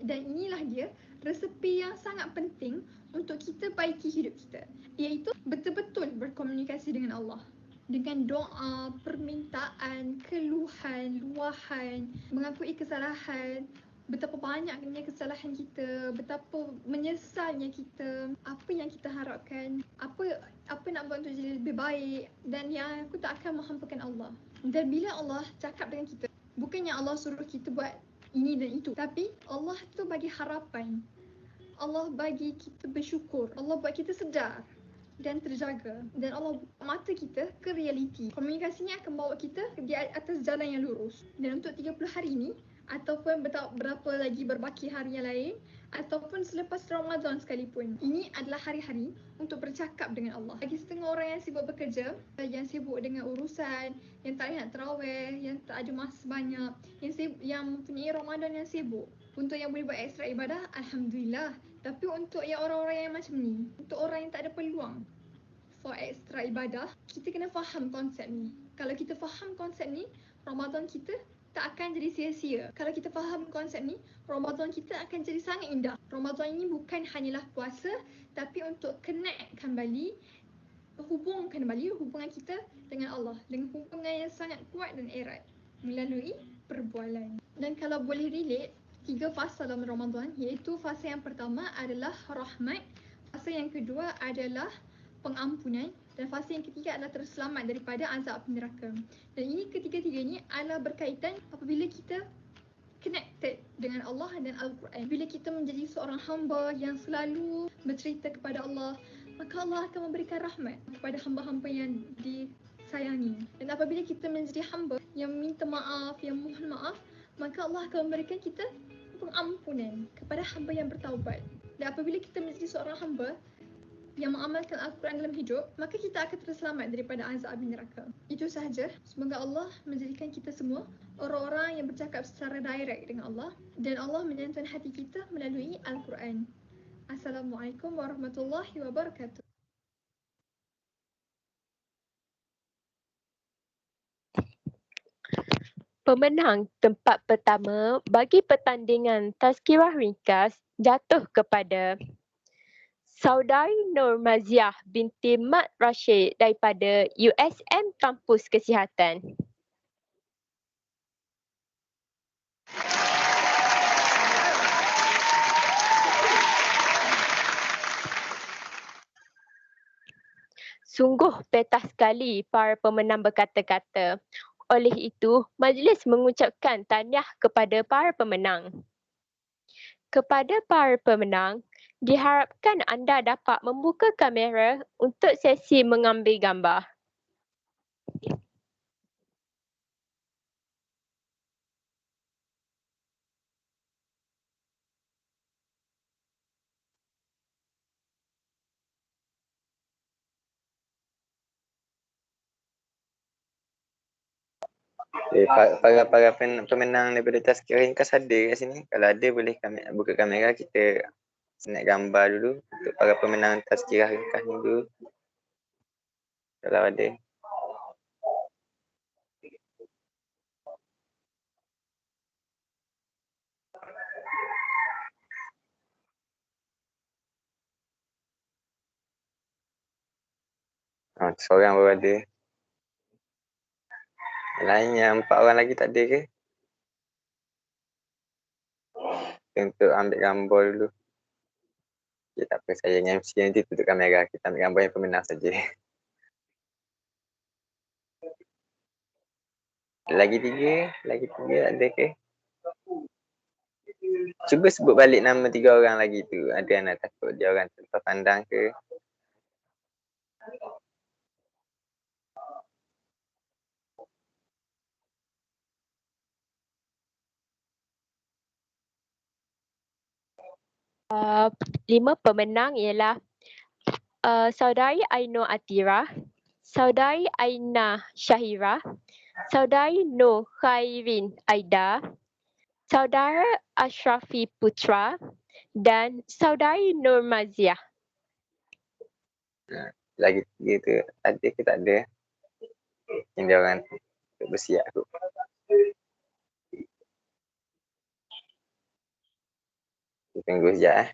Dan inilah dia resepi yang sangat penting untuk kita baiki hidup kita, iaitu betul-betul berkomunikasi dengan Allah. Dengan doa, permintaan, keluhan, luahan, mengakui kesalahan, betapa banyaknya kesalahan kita, betapa menyesalnya kita, apa yang kita harapkan, apa nak buat untuk jadi lebih baik, dan yang aku tak akan menghampakan Allah. Dan bila Allah cakap dengan kita, bukannya Allah suruh kita buat ini dan itu, tapi Allah tu bagi harapan. Allah bagi kita bersyukur. Allah buat kita sedar dan terjaga, dan Allah buka mata kita ke realiti. Komunikasinya akan bawa kita di atas jalan yang lurus. Dan untuk 30 hari ini ataupun berapa lagi berbaki hari yang lain, ataupun selepas Ramadan sekalipun, ini adalah hari-hari untuk bercakap dengan Allah. Bagi setengah orang yang sibuk bekerja, yang sibuk dengan urusan, yang tak nak tarawih, yang tak ada masa banyak, yang mempunyai Ramadan yang sibuk, untuk yang boleh buat ekstra ibadah, Alhamdulillah. Tapi untuk yang orang-orang yang macam ni, untuk orang yang tak ada peluang for ekstra ibadah, kita kena faham konsep ni. Kalau kita faham konsep ni, Ramadan kita tak akan jadi sia-sia. Kalau kita faham konsep ni, Ramadan kita akan jadi sangat indah. Ramadan ini bukan hanyalah puasa, tapi untuk connect kembali, hubungkan kembali hubungan kita dengan Allah, dengan hubungan yang sangat kuat dan erat melalui perbualan. Dan kalau boleh relate, 3 fasa dalam Ramadan, iaitu fasa yang pertama adalah rahmat, fasa yang kedua adalah pengampunan, dan fasa yang ketiga adalah terselamat daripada azab neraka. Dan ini ketiga-tiganya adalah berkaitan apabila kita connected dengan Allah dan Al-Quran. Bila kita menjadi seorang hamba yang selalu bercerita kepada Allah, maka Allah akan memberikan rahmat kepada hamba-hamba yang disayangi. Dan apabila kita menjadi hamba yang minta maaf, yang mohon maaf, maka Allah akan memberikan kita pengampunan kepada hamba yang bertaubat. Dan apabila kita menjadi seorang hamba yang mengamalkan Al-Quran dalam hidup, maka kita akan terselamat daripada azab neraka. Itu sahaja. Semoga Allah menjadikan kita semua orang-orang yang bercakap secara direct dengan Allah, dan Allah menyentuh hati kita melalui Al-Quran. Assalamualaikum warahmatullahi wabarakatuh. Pemenang tempat pertama bagi pertandingan tazkirah ringkas jatuh kepada Saudari Nur Maziah binti Mat Rashid daripada USM Kampus Kesihatan. Sungguh petah sekali para pemenang berkata-kata. Oleh itu, majlis mengucapkan tahniah kepada para pemenang. Kepada para pemenang, diharapkan anda dapat membuka kamera untuk sesi mengambil gambar. Para pemenang daripada tazkirah ringkas ada kat sini. Kalau ada boleh kami buka kamera, kita snap gambar dulu untuk para pemenang tazkirah ringkas ni dulu. Kalau ada. Seorang baru ada. Lainnya 4 orang lagi tak ada ke? Untuk ambil gambar dulu. Okay, tak apa, saya dengan MC nanti tutup kamera. Kita ambil gambar yang pemenang saja. Lagi 3 ada ke? Cuba sebut balik nama 3 orang lagi tu. Ada yang nak takut dia orang tanpa pandang ke? Lima pemenang ialah Saudari Ainur Atira, Saudari Aina Syahira, Saudari Nur Khairin Aida, Saudara Ashrafi Putra dan Saudari Nur Maziah. Lagi 3 tu ada ke tak ada? Yang dia orang bersiap tu. Kita tunggu sekejap .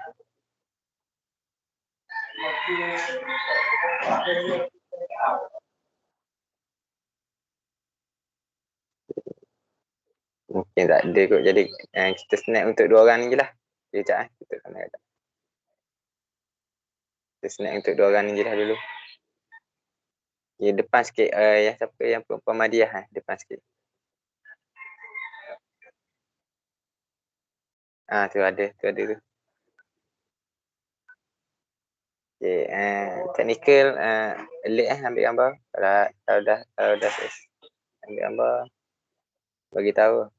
Mungkin tak ada kot, jadi kita snap untuk 2 orang ni je lah. Sekejap kita kamera tak. Kita snap untuk 2 orang ni je lah dulu. Okay, depan sikit yang siapa yang perempuan Madiah depan sikit. Tu ada tu. Okay, technical elite ambil gambar. Kalau dah ambil gambar, bagi tahu.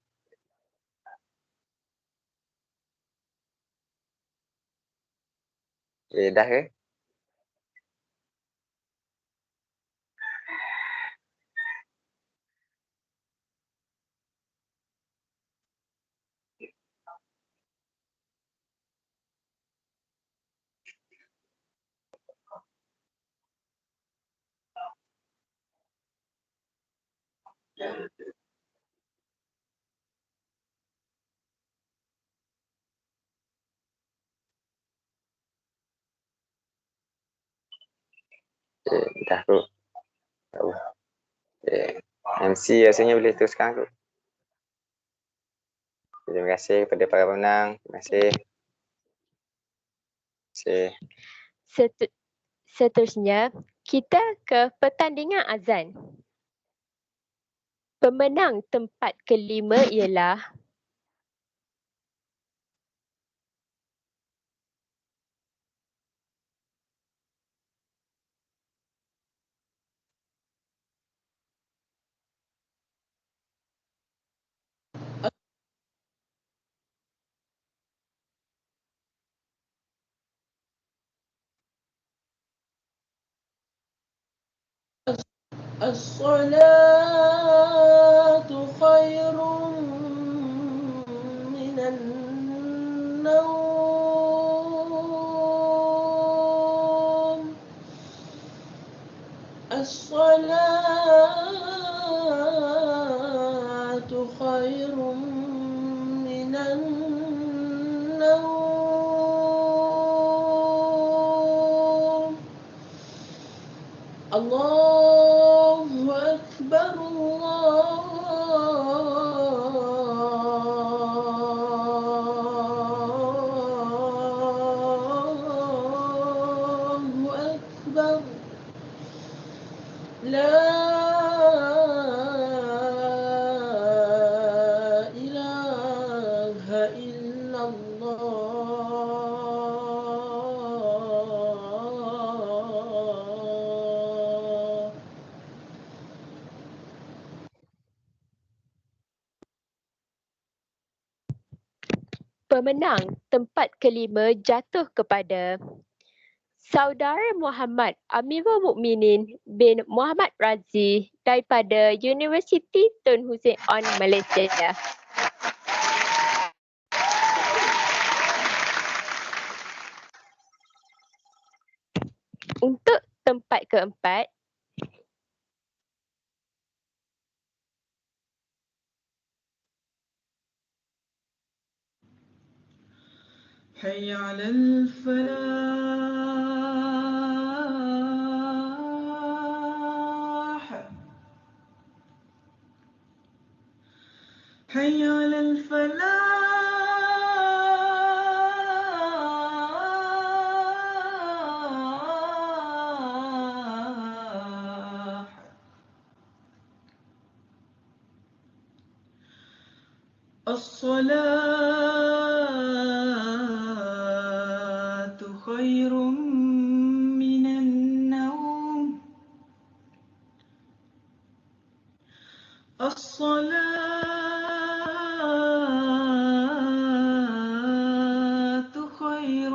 Okay, dah ke? Okay, dah kot. Okay. MC rasanya boleh teruskan kot. Terima kasih kepada para pemenang. Terima kasih. Seterusnya, kita ke pertandingan azan. Pemenang tempat kelima ialah الصلاة خير من النوم الصلاة خير من النوم الله أكبر الله أكبر لا إله إلا الله Pemenang tempat kelima jatuh kepada Saudara Muhammad Amirul Mukminin bin Muhammad Razi daripada Universiti Tun Hussein On Malaysia. Untuk tempat keempat, حي على الفلاح حي على الفلاح الصلاة خير من النوم الصلاة خير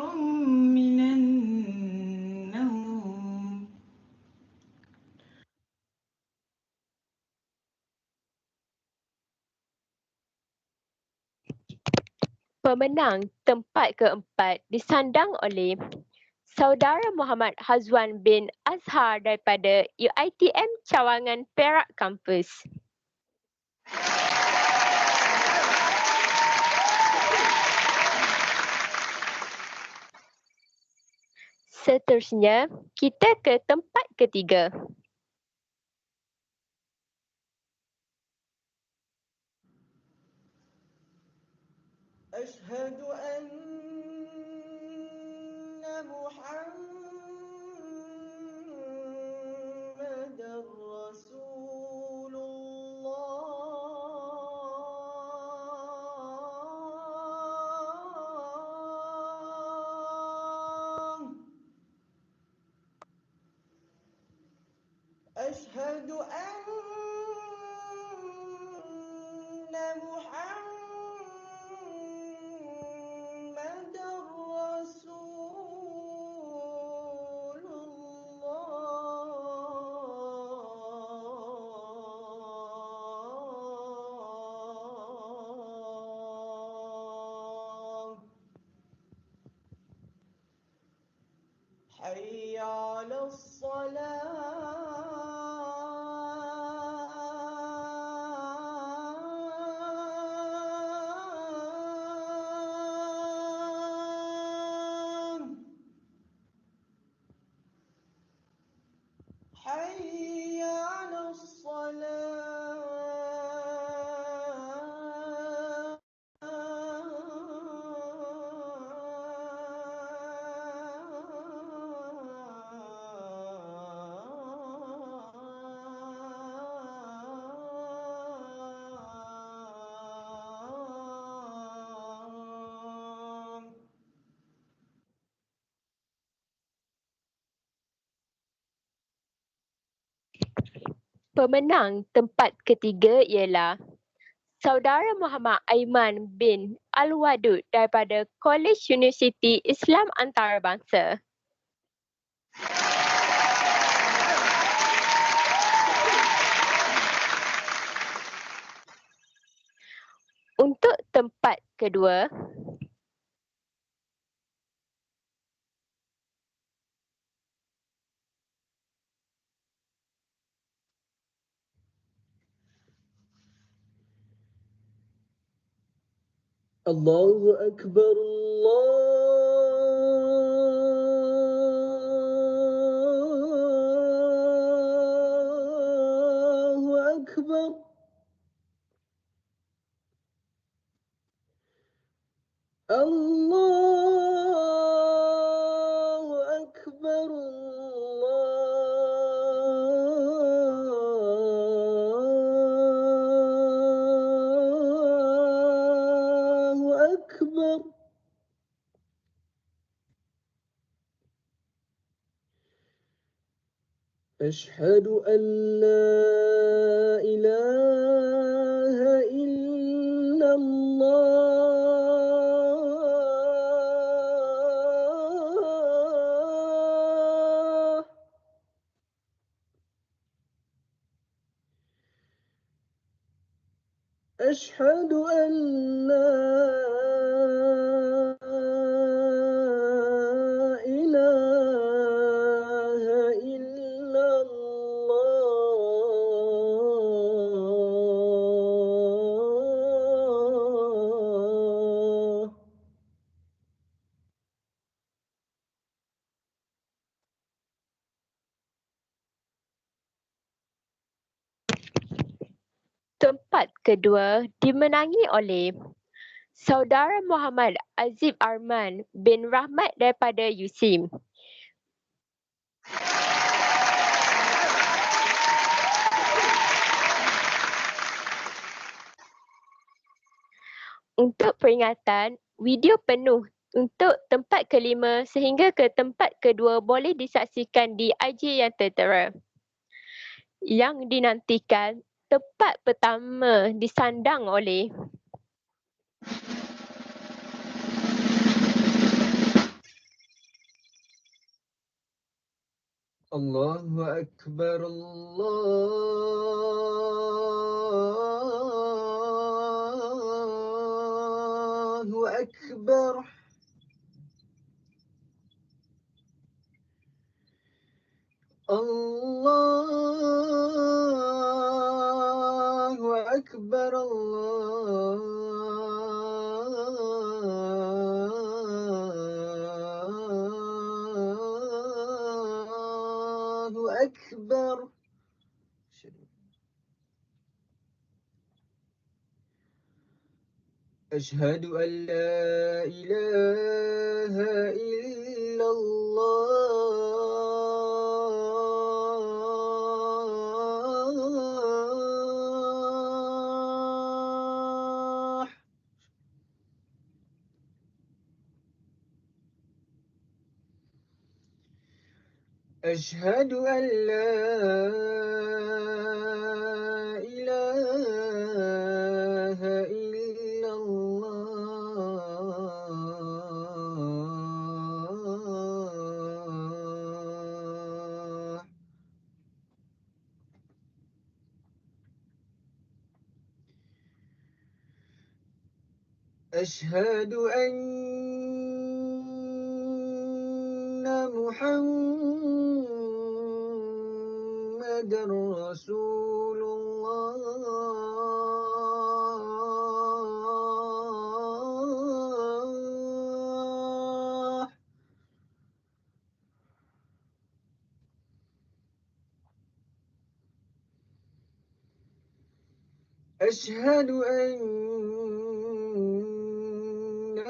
من النوم pemenang tempat keempat disandang oleh Saudara Muhammad Hazwan bin Azhar daripada UiTM Cawangan Perak Kampus. Seterusnya, kita ke tempat ketiga. أشهد أن محمدا رسول الله أشهد أن محمدا رسول الله حي على الصلاة حي على الصلاة Pemenang tempat ketiga ialah Saudara Muhammad Aiman bin Al-Wadud daripada College Universiti Islam Antarabangsa. Untuk tempat kedua, الله أكبر الله أكبر الله أكبر الله أكبر أشهد أن لا إله إلا الله أشهد أن لا إله إلا الله Tempat kedua dimenangi oleh Saudara Muhammad Azib Arman bin Rahmat daripada USIM. Untuk peringatan, video penuh untuk tempat kelima sehingga ke tempat kedua boleh disaksikan di IG yang tertera. Yang dinantikan, tempat pertama disandang oleh Allahu Akbar Allahu Akbar Allahu Akbar Allahu Akbar أشهد أن لا إله إلا الله أشهد أن لا إله إلا الله أشهد أن محمد رسول الله أشهد أن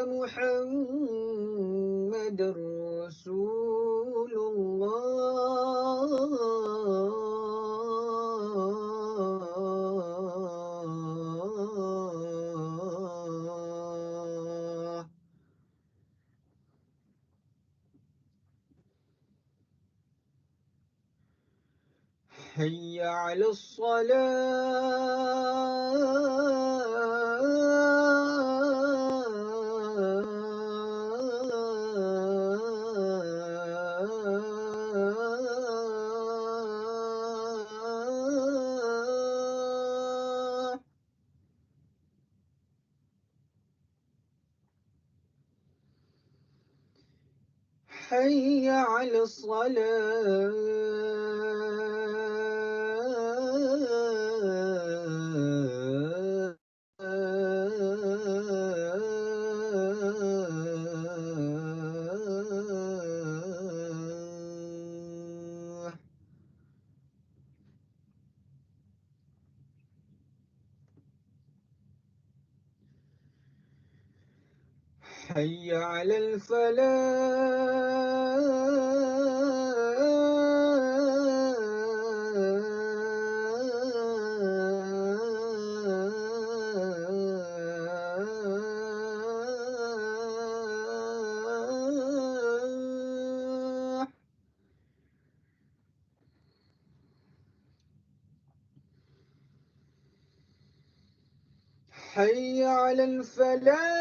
محمد رسول الله حي على الصلاة حي على الصلاة حي على الفلاح حي على الفلاح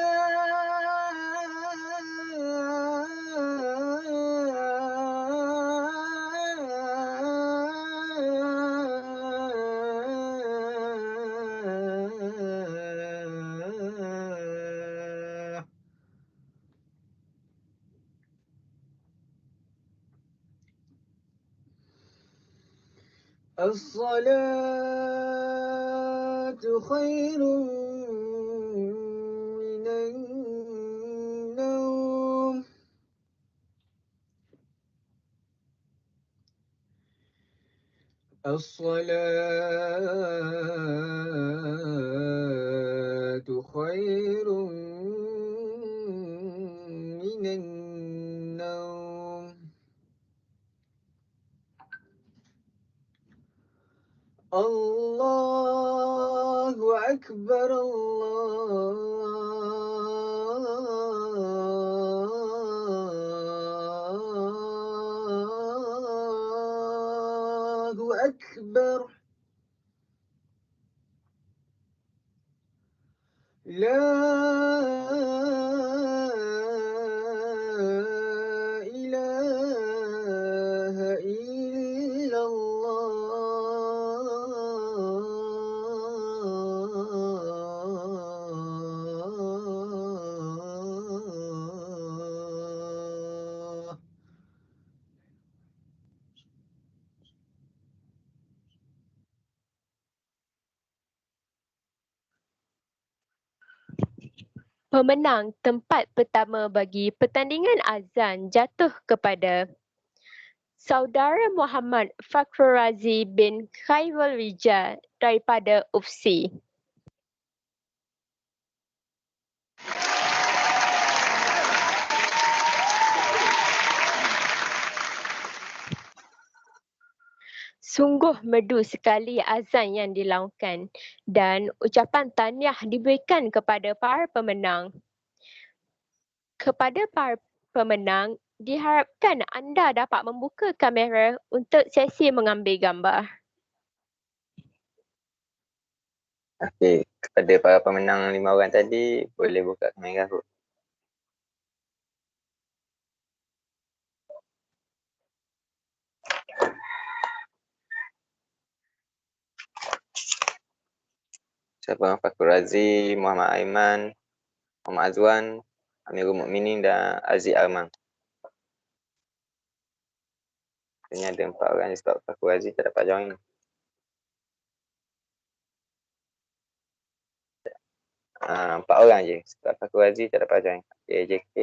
الصلاة خير من النوم الصلاة خير من النوم الله أكبر الله أكبر لا إله إلا الله Pemenang tempat pertama bagi pertandingan azan jatuh kepada Saudara Muhammad Fakhrul Razi bin Khairul Rijal daripada UFSI. Sungguh merdu sekali azan yang dilaungkan dan ucapan tahniah diberikan kepada para pemenang. Kepada para pemenang, diharapkan anda dapat membuka kamera untuk sesi mengambil gambar. Okey, kepada para pemenang 5 orang tadi, boleh buka kamera aku. Sabang Fakhrul Razi, Muhammad Aiman, Muhammad Azwan, Amirul Mukminin dan Aziz Arman. Ini ada 4 orang sebab Fakhrul Razi tak dapat join. Empat orang je sebab Fakhrul Razi tak dapat join. JK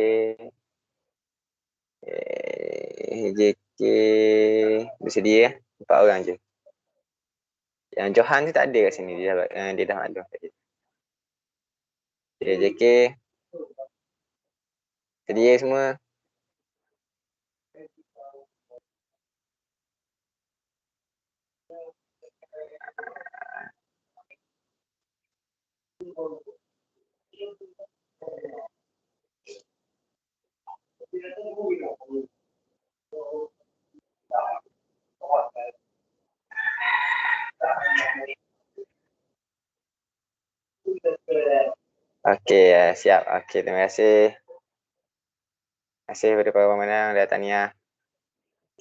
bersedia ya. 4 orang je. Yang Johan ni tak ada kat sini, dia dah maklum tadi. JK sedia semua. Okey, siap. Okey, terima kasih. Terima kasih kepada para pemenang dan tahniah.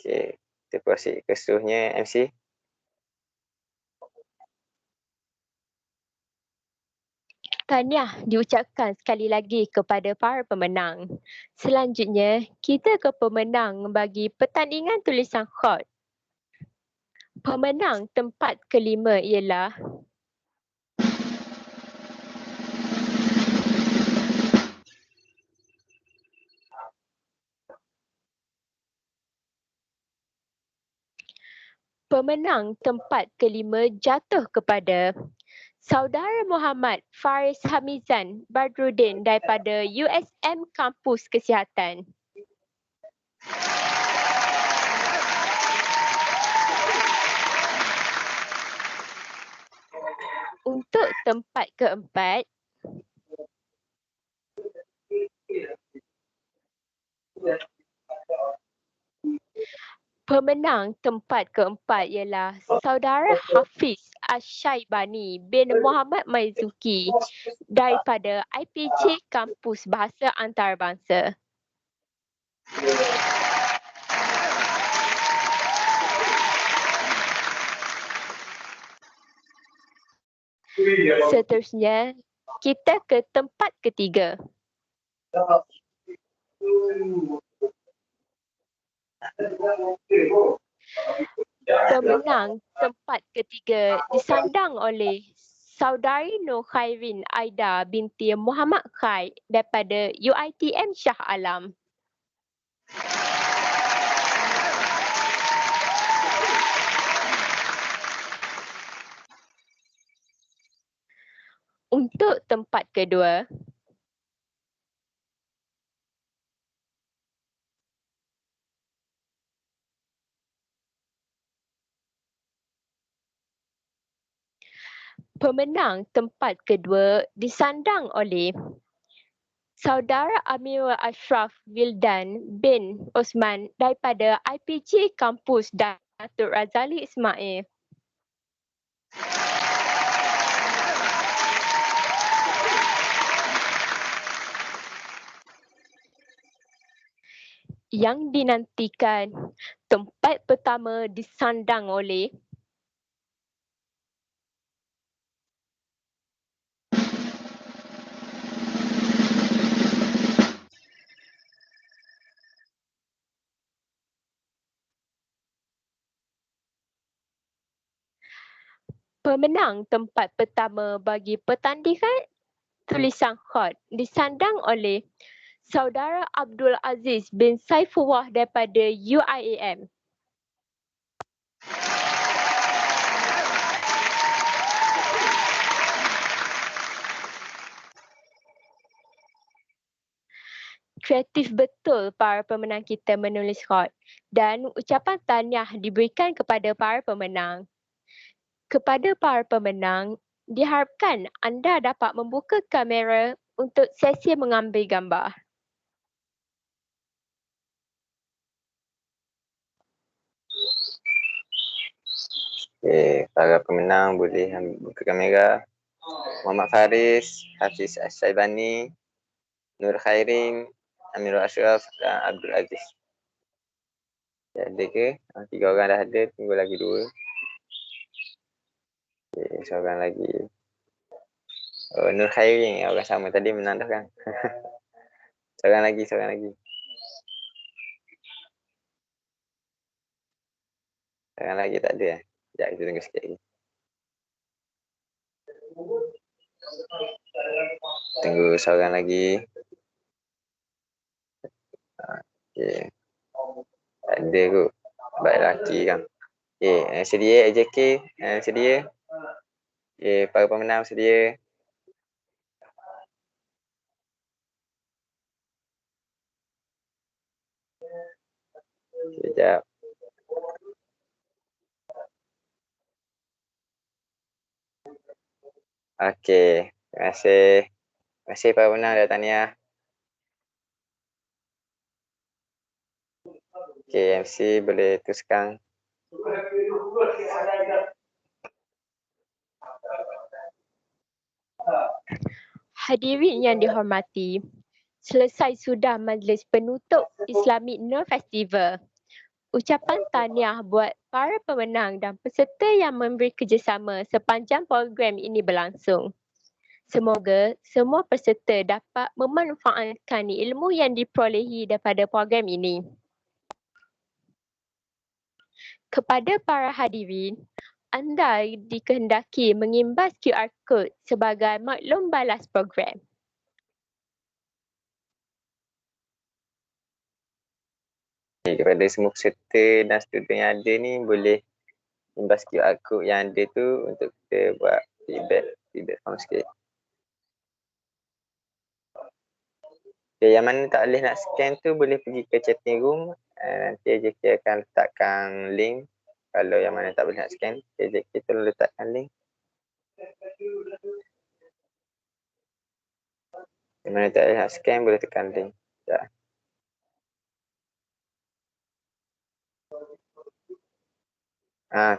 Okey, kita proceed ke seterusnya MC. Tahniah diucapkan sekali lagi kepada para pemenang. Selanjutnya, kita ke pemenang bagi pertandingan tulisan khot. Pemenang tempat kelima ialah pemenang tempat kelima jatuh kepada Saudara Muhammad Faris Hamizan Badruddin daripada USM Kampus Kesihatan. Untuk tempat keempat, pemenang tempat keempat ialah Saudara Hafiz Asyaibani bin Muhammad Maizuki daripada IPC Kampus Bahasa Antarabangsa. Seterusnya, kita ke tempat ketiga. Pemenang tempat ketiga disandang oleh Saudari Nur Khairin Aida binti Muhammad Khair daripada UiTM Shah Alam. Untuk tempat kedua, pemenang tempat kedua disandang oleh Saudara Amirul Ashraf Wildan bin Osman daripada IPC Kampus Datuk Razali Ismail. Yang dinantikan, tempat pertama disandang oleh pemenang tempat pertama bagi pertandingan tulisan khot disandang oleh Saudara Abdul Aziz bin Saifullah daripada UIAM. Kreatif betul para pemenang kita menulis khot dan ucapan tahniah diberikan kepada para pemenang. Kepada para pemenang, diharapkan anda dapat membuka kamera untuk sesi mengambil gambar. Okay, para pemenang boleh buka kamera. Muhammad Faris, Hafiz Asyaibani, Nur Khairin, Amirul Ashraf dan Abdul Aziz. Ada ke? 3 orang dah ada, tunggu lagi 2. Okay, seorang lagi. Oh, Nur Khairin, orang sama tadi menang dah kan? seorang lagi. Seorang lagi tak ada. Sekejap, kita tunggu sikit lagi. Tunggu seorang lagi. Okay. Tak ada kot. Baik lelaki kan. Okay, sedia AJK, sedia. Okay, para pemenang sedia. Sekejap. Okey, terima kasih. Terima kasih para pemenang dah tahniah. Okey, MC boleh teruskan. Hadirin yang dihormati, selesai sudah majlis penutup Islamic Nur Festival. Ucapan tahniah buat para pemenang dan peserta yang memberi kerjasama sepanjang program ini berlangsung. Semoga semua peserta dapat memanfaatkan ilmu yang diperolehi daripada program ini. Kepada para hadirin, anda dikehendaki mengimbas QR Code sebagai maklum balas program. Kepada semua peserta dan student yang ada ni boleh imbas QR Code yang ada tu untuk kita buat feedback feedback form sikit. Okay, yang mana tak boleh nak scan tu boleh pergi ke chatting room. Nanti JK akan letakkan link. Kalau yang mana tak boleh nak scan, JK tolong letakkan link. Yang mana tak boleh nak scan boleh tekan link. Ya.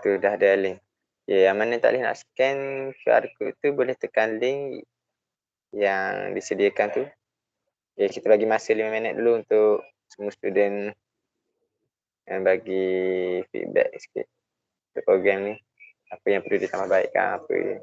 Tu dah ada link. Okay, yang mana tak boleh nak scan QR code tu boleh tekan link yang disediakan tu. Okay, kita bagi masa 5 minit dulu untuk semua student yang bagi feedback sikit untuk program ni. Apa yang perlu ditambah baikkan, apa yang...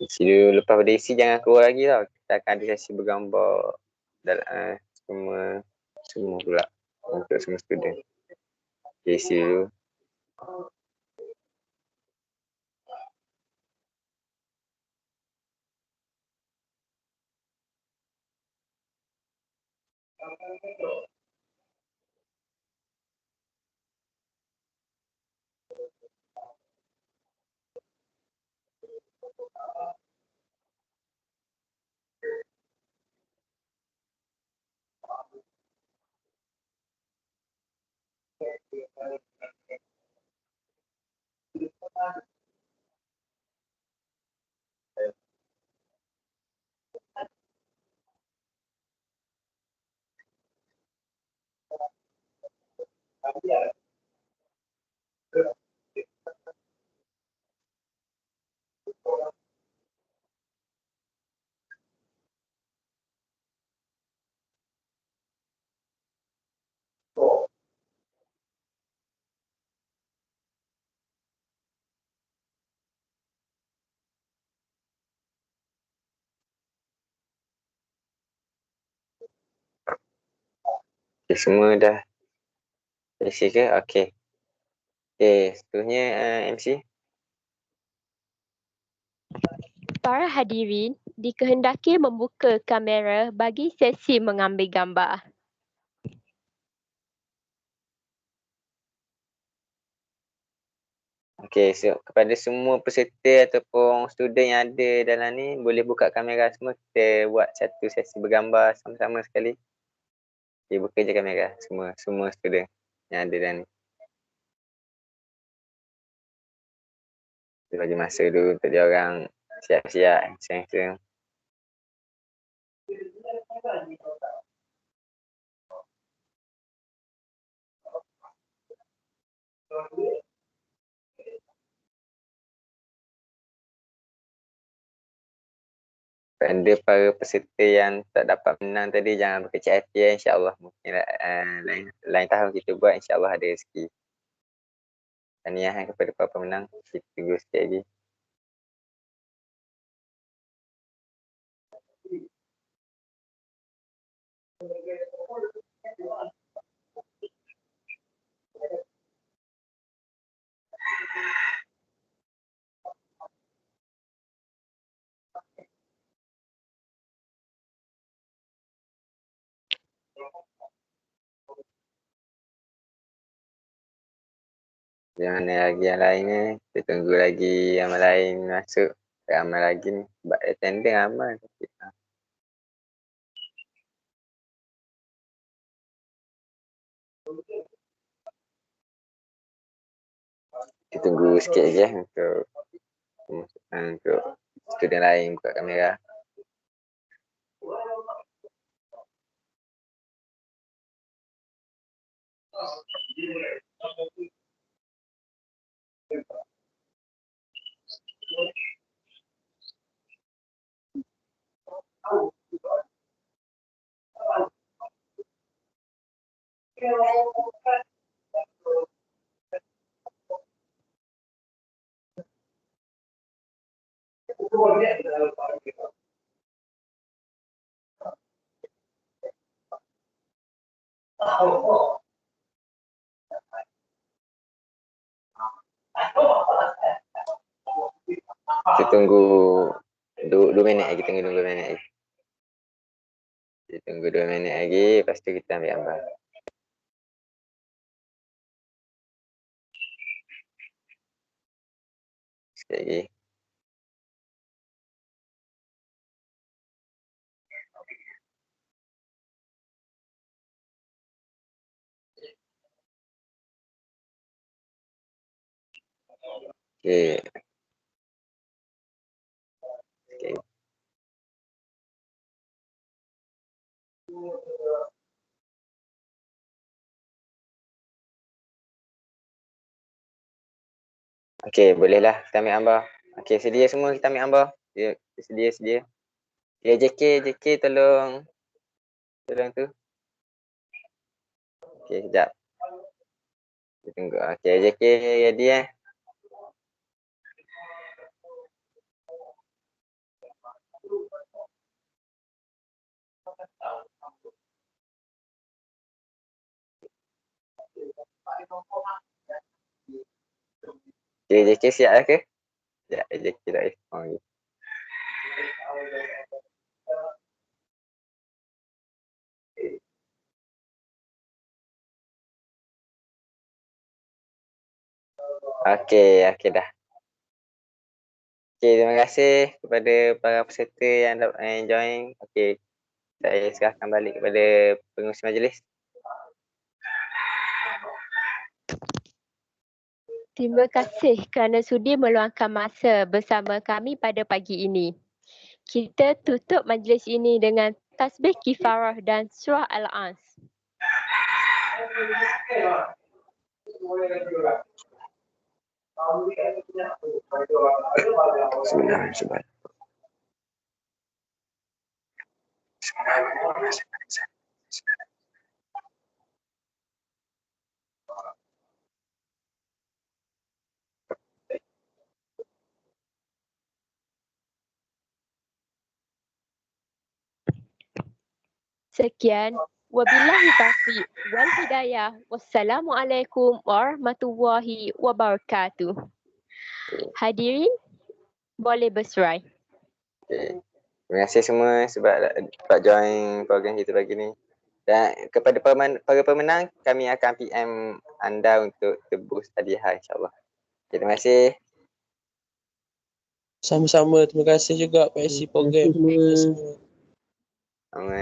Isi dulu, lepas pada isi jangan keluar lagi tau. Kita akan ada sesi bergambar dalam semua pula untuk semua student. Okay, isi dulu. Okay, semua dah isi ke? Okay. Okay, seterusnya MC. Para hadirin dikehendaki membuka kamera bagi sesi mengambil gambar. Okay, so kepada semua peserta ataupun student yang ada dalam ni, boleh buka kamera semua. Kita buat satu sesi bergambar sama-sama sekali. Okay, buka je kamera semua student yang ada dalam ni. Kita bagi masa dulu untuk dia orang siap-siap. Siap-siap. Pada para peserta yang tak dapat menang tadi, jangan berkecil hati ya, insyaAllah. Mungkin lain tahun kita buat, insyaAllah ada rezeki. Tahniah kepada para pemenang. Kita tunggu sikit lagi. Yang mana lagi yang lain ni, kita tunggu lagi yang lain masuk. Ramai lagi ni, sebab attendance ramai. Kita tunggu sikit je untuk student lain buka kamera. Kita tunggu 2 minit lagi, tunggu 2 minit lagi. Kita tunggu 2 minit lagi, lepas tu kita ambil gambar. Sekali lagi. Okey. Okey. Okey, bolehlah kita ambil gambar. Okey, sedia semua kita ambil gambar. Ya, sedia. Ya, JK tolong tu. Okey, sekejap. Kita tunggu. Okey, JK ready eh? Okey, JK siap dah ke? Sekejap, JK tak respond lagi. Okey dah. Okey, terima kasih kepada para peserta yang join. Okey, saya serahkan balik kepada pengurusi majlis. Terima kasih kerana sudi meluangkan masa bersama kami pada pagi ini. Kita tutup majlis ini dengan tasbih kifarah dan surah Al-As. Bismillahirrahmanirrahim. Sekian. Wabillahi taufiq wal hidayah. Wassalamualaikum warahmatullahi wabarakatuh. Hadirin boleh berserai. Okay. Terima kasih semua sebab dapat join program kita pagi ni. Dan kepada para pemenang, kami akan PM anda untuk tebus hadiah insyaAllah. Okay, terima kasih. Sama-sama, terima kasih juga PSC program. Terima kasih semua.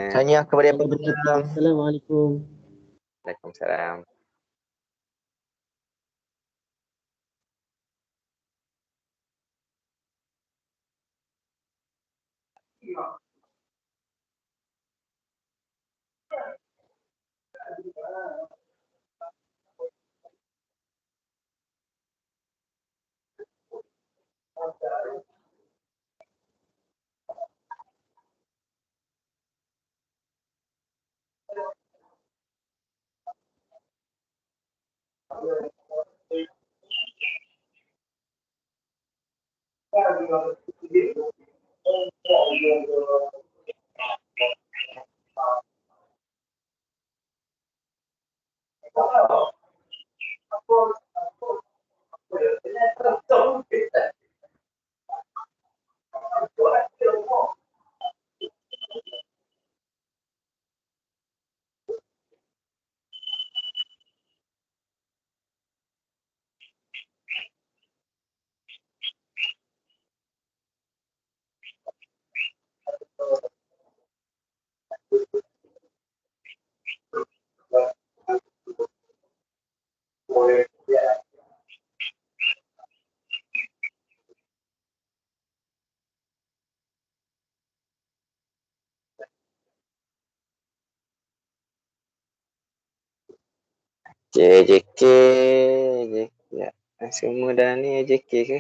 Tahniah kepada yang pemenang. Assalamualaikum. Waalaikumsalam. JK. Ya. Semua dah ni JK ke?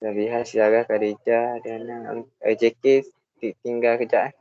Zabiha, Syarah, Khadijah, Diana, JK tinggal kejap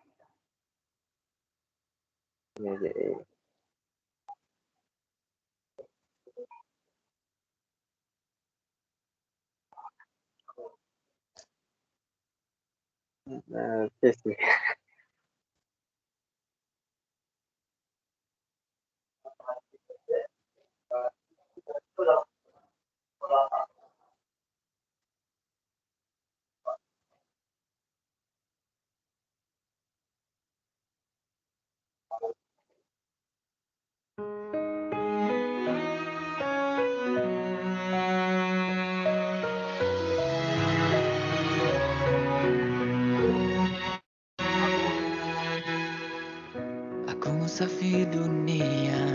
musafir dunia,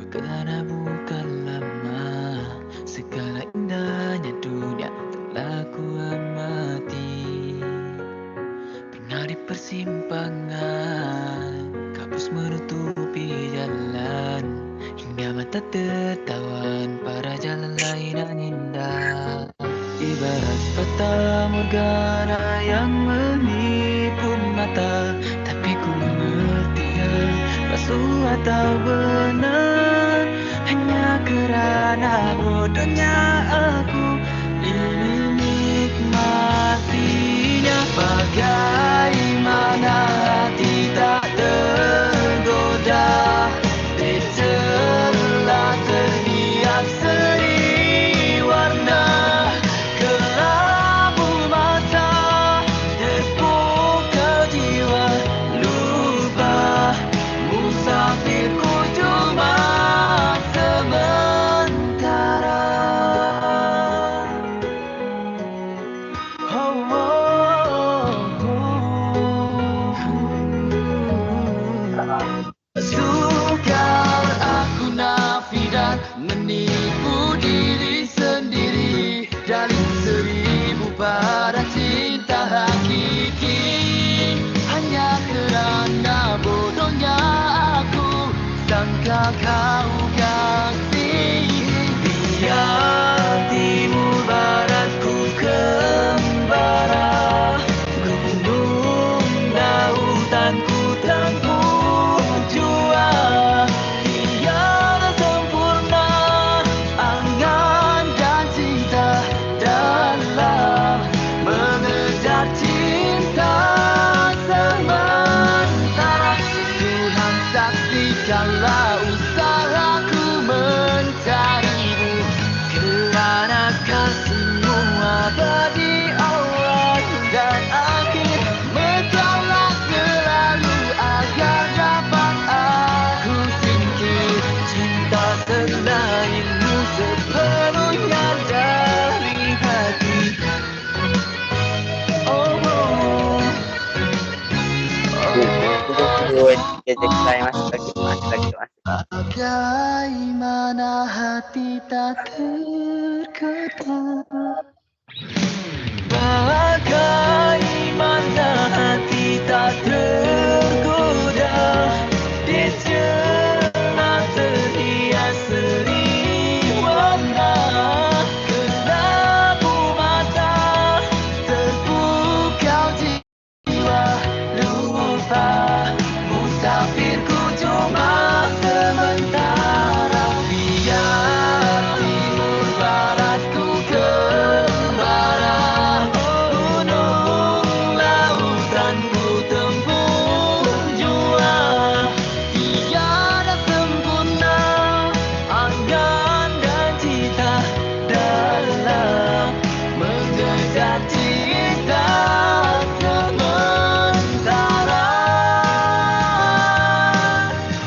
berkelana bukan lama. Segala indahnya dunia telah ku amati. Pernah di persimpangan, kabus menutupi jalan, hingga mata tertawan pada jalan lain yang indah. Ibarat fata morgana yang menipu mata, tapi ku mengertinya palsu atau benar. Hanya kerana bodohnya aku ingin nikmatinya. Bagaimana hati tak tergoda, dia telah terhias seri warna. Kelabu mata, terpukau jiwa, lupa musafirku cuma sementara. Oh, oh, oh. Sukar aku nafi dan menipu diri sendiri dari 1000 pada cinta hakiki. Hanya kerana bodohnya aku sangka kau kasih. Biar timur baratku kembara, gunung lautanku tempuh jua. Tiada sempurna angan dan cinta dalam mengejar cinta sementara. Tuhan saksikanlah usahaku mencarimu, kerana kasihmu abadi awal dan akhir. Menjauhlah selalu agar dapat aku singkir cinta selainmu sepenuhnya dari hati. Oh, oh, bagaimana hati tak tergoda, bagaimana hati tak tergoda, dia telah terhias seri warna. Kelabu mata, terpukau jiwa, lupa musafirku cuma sementara. Biar timur baratku kembara, gunung lautanku tempuh jua. Tiada sempurna angan dan cita dalam mengejar cinta sementara.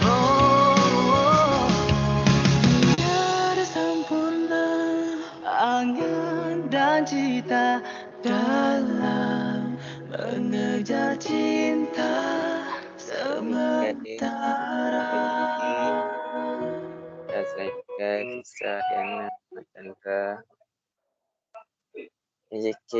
Oh, tiada sempurna angan dan cita dalam mengejar cinta sementara. Selesaikan kisah yang nak Chandra. JK.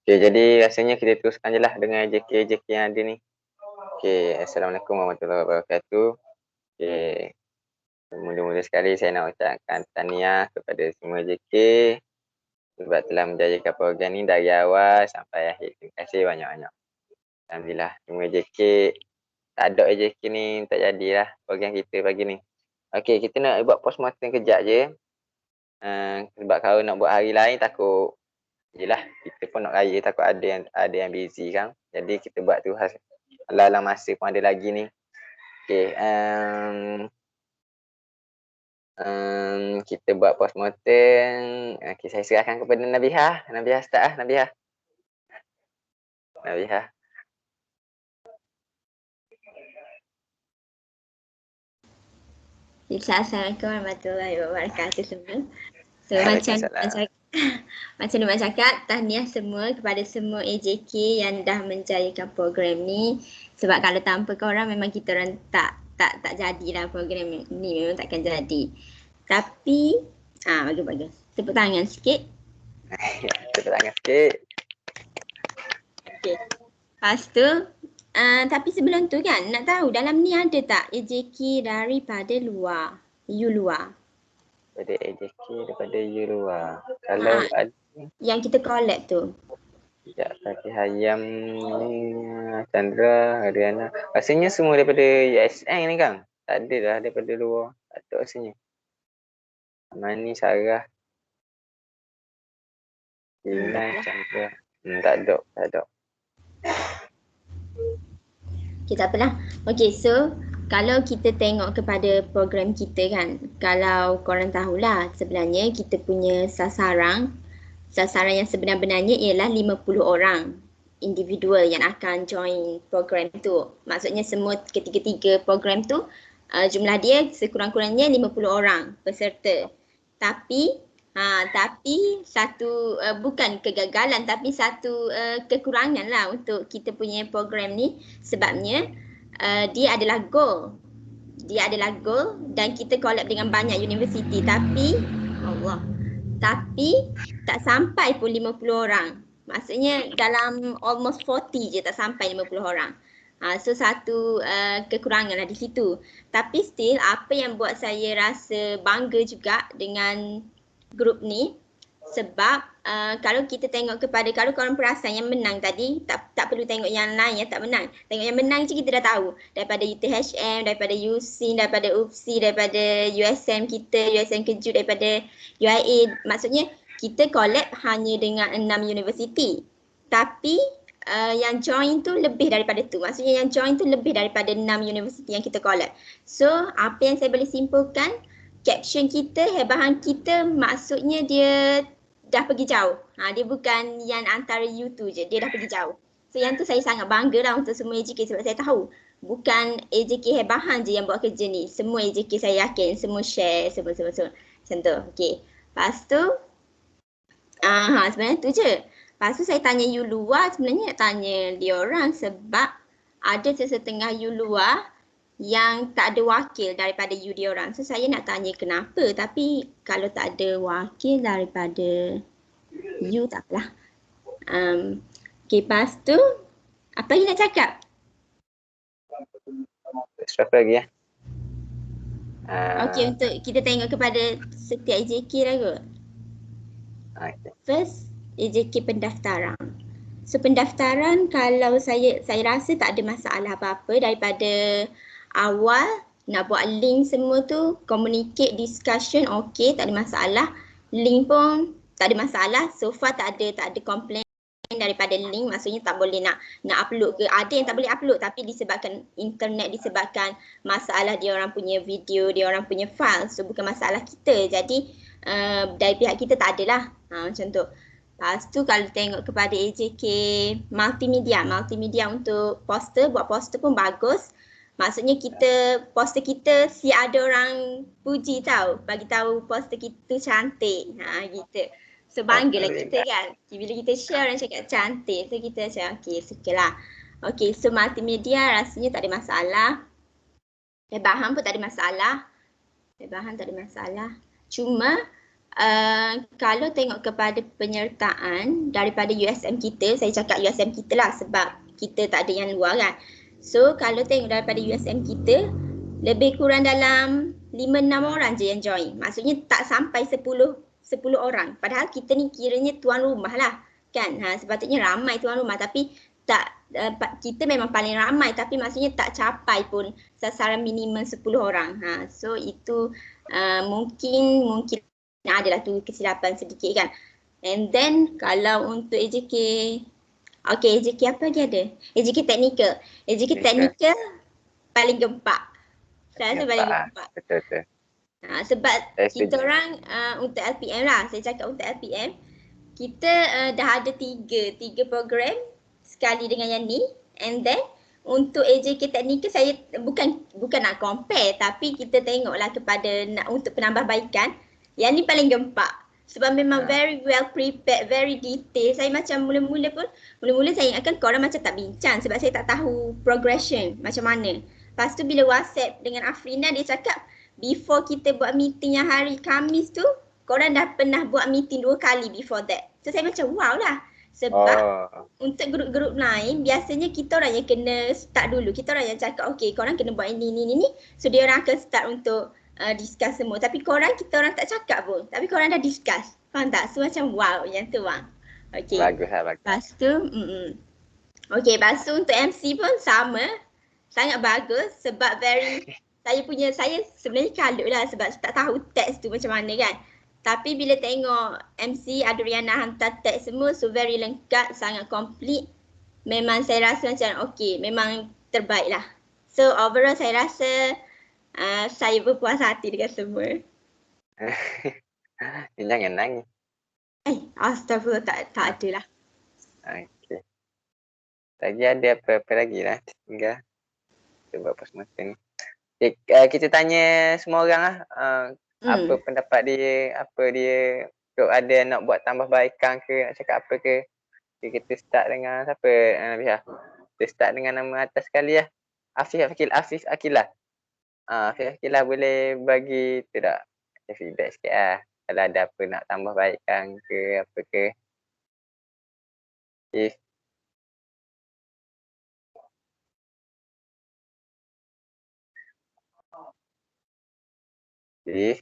Okay, jadi rasanya kita teruskan je lah dengan JK yang ada ni. Okay, Assalamualaikum warahmatullahi wabarakatuh. Okay, mula-mula sekali saya nak ucapkan tahniah kepada semua JK sebab telah menjayakan program ni dari awal sampai akhir. Terima kasih banyak-banyak. Alhamdulillah, semua JK tak ada AJK ni, tak jadilah program kita pagi ni. Okey, kita nak buat postmortem kejap je. Sebab kalau nak buat hari lain takut yelah kita pun nak raya, takut ada yang busy kan. Jadi kita buat tu halang masa pun ada lagi ni. Okey, kita buat postmortem. Okey, saya serahkan kepada Nabihah. Nabihah start Nabihah. Assalamualaikum warahmatullahi wabarakatuh semua. So macam Numan cakap, tahniah semua kepada semua AJK yang dah menjayakan program ni. Sebab kalau tanpa korang memang kita orang tak jadilah program ni, memang takkan jadi. Tapi bagus. Tepuk tangan sikit. Tepuk tangan sikit. Okey. Lepas tu tapi sebelum tu kan nak tahu dalam ni ada tak AJK daripada luar, U luar? Daripada AJK daripada U luar. Kalau ada yang kita collab tu. Sekejap, Fatih Hayam, Chandra, Ariana. Rasanya semua daripada USM ni kan? Tak ada dah daripada luar. Tak ada rasanya. Mani, Sarah, Lina, Chandra. Tak ada. Okay, tak apalah. Okay, so kalau kita tengok kepada program kita kan, kalau korang tahulah sebenarnya kita punya sasaran yang sebenar-benarnya ialah 50 orang individual yang akan join program tu. Maksudnya semua ketiga-tiga program tu jumlah dia sekurang-kurangnya 50 orang peserta. Tapi satu bukan kegagalan tapi satu kekurangan lah untuk kita punya program ni, sebabnya dia adalah goal dan kita collab dengan banyak universiti tapi tak sampai pun 50 orang. Maksudnya dalam almost 40 je, tak sampai 50 orang. So satu kekurangan lah di situ. Tapi still apa yang buat saya rasa bangga juga dengan grup ni, sebab kalau kita tengok kepada, kalau korang perasan yang menang tadi, tak perlu tengok yang lain yang tak menang. Tengok yang menang je kita dah tahu. Daripada UTHM, daripada USIN, daripada UPSI, daripada USM kita, USM Kejut, daripada UIA. Maksudnya kita collab hanya dengan 6 universiti. Tapi yang join tu lebih daripada tu. Maksudnya yang join tu lebih daripada 6 universiti yang kita collab. So apa yang saya boleh simpulkan, caption kita, hebahan kita, maksudnya dia dah pergi jauh. Dia bukan yang antara you tu je, dia dah pergi jauh. So yang tu saya sangat bangga lah untuk semua AJK, sebab saya tahu bukan AJK hebahan je yang buat kerja ni. Semua AJK saya yakin, semua share, semua macam tu. Okay. Lepas tu, sebenarnya tu je. Lepas tu saya tanya you luar, sebenarnya nak tanya dia orang sebab ada sesetengah you luar yang tak ada wakil daripada you dia orang. So saya nak tanya kenapa, tapi kalau tak ada wakil daripada you tak apalah. Okay, lepas tu apa lagi nak cakap? Siapa lagi ya? Okay, untuk kita tengok kepada setiap AJK lah kot. First, AJK pendaftaran. So pendaftaran kalau saya rasa tak ada masalah apa-apa daripada awal nak buat link semua tu, communicate, discussion, okay, tak ada masalah. Link pun tak ada masalah. So far tak ada komplain daripada link, maksudnya tak boleh nak upload ke. Ada yang tak boleh upload tapi disebabkan internet, disebabkan masalah dia orang punya video, dia orang punya file. So bukan masalah kita. Jadi dari pihak kita tak adalah. Macam tu. Lepas tu kalau tengok kepada AJK multimedia untuk poster, buat poster pun bagus. Maksudnya poster kita ada orang puji tau, bagi tahu poster kita cantik. Gitu. So banggalah kita kan. Bila kita share orang cakap cantik, so kita macam okey, sukalah. Okey, so multimedia rasanya tak ada masalah. Bahan pun tak ada masalah. Cuma kalau tengok kepada penyertaan daripada USM kita, saya cakap USM kita lah sebab kita tak ada yang luar kan. So kalau tengok daripada USM kita, lebih kurang dalam 5-6 orang je yang join. Maksudnya tak sampai 10 orang. Padahal kita ni kiranya tuan rumah lah kan. Sepatutnya ramai tuan rumah tapi tak kita memang paling ramai tapi maksudnya tak capai pun sasaran minimum 10 orang. So itu mungkin adalah tu kesilapan sedikit kan. And then kalau untuk AJK, AJK apa lagi ada? AJK teknikal. AJK teknikal paling gempak. Saya rasa paling gempak. Betul. Sebab kita orang untuk LPM lah, saya cakap untuk LPM, kita dah ada tiga program sekali dengan yang ni. And then untuk AJK teknikal saya bukan nak compare, tapi kita tengoklah kepada untuk penambahbaikan, yang ni paling gempak. Sebab memang very well prepared, very detail. Saya macam mula-mula saya ingatkan korang macam tak bincang sebab saya tak tahu progression macam mana. Lepas tu bila WhatsApp dengan Afrina, dia cakap before kita buat meeting yang hari Khamis tu, korang dah pernah buat meeting 2 kali before that. So saya macam wow lah. Sebab untuk grup-grup lain, biasanya kita orang yang kena start dulu. Kita orang yang cakap okay korang kena buat ini. So dia orang akan start untuk discuss semua. Tapi kita orang tak cakap pun. Tapi korang dah discuss. Faham tak? So macam wow yang tu bang. Okay. Bagus. Lepas tu, okay, lepas tu untuk MC pun sama. Sangat bagus sebab saya sebenarnya kalut lah sebab tak tahu teks tu macam mana kan. Tapi bila tengok MC Adriana hantar teks semua, so very lengkap, sangat complete. Memang saya rasa macam okay, memang terbaik lah. So overall saya rasa saya berpuas hati dengan semua. Jangan nangis. Astagfirullah, tak ada lah. Okay. Lagi ada apa lagi lah. Tinggal. Cuba apa semasa ni. Okay, kita tanya semua orang lah. Apa pendapat dia, apa dia. Kalau ada nak buat tambahbaikan ke, nak cakap apa ke. Okay, kita start dengan siapa Nabiha? Kita start dengan nama atas sekali lah. Afif Akilah. Afif Akilah boleh bagi tu tak? Feedback sikit lah. Kalau ada apa nak tambahbaikan ke apa ke. If okay.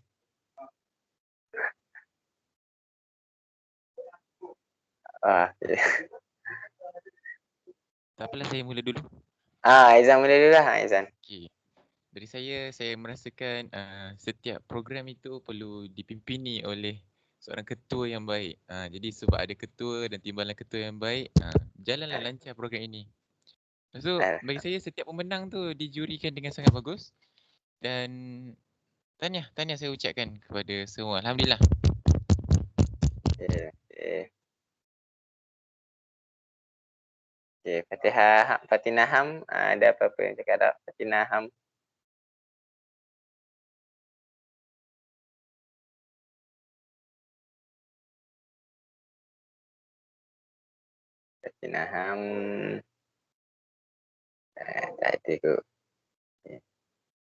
Tak apalah, saya mula dulu. Aizan mula dulu lah Aizan. Okay. Dari saya merasakan setiap program itu perlu dipimpini oleh seorang ketua yang baik. Jadi sebab ada ketua dan timbalan ketua yang baik, jalanlah lancar program ini. Lepas tu bagi saya setiap pemenang tu dijurikan dengan sangat bagus. Dan tahniah saya ucapkan kepada semua. Alhamdulillah. Okay, Fatina Ham, ada apa-apa yang cakap tak? Fatina Ham. Tak ada kot.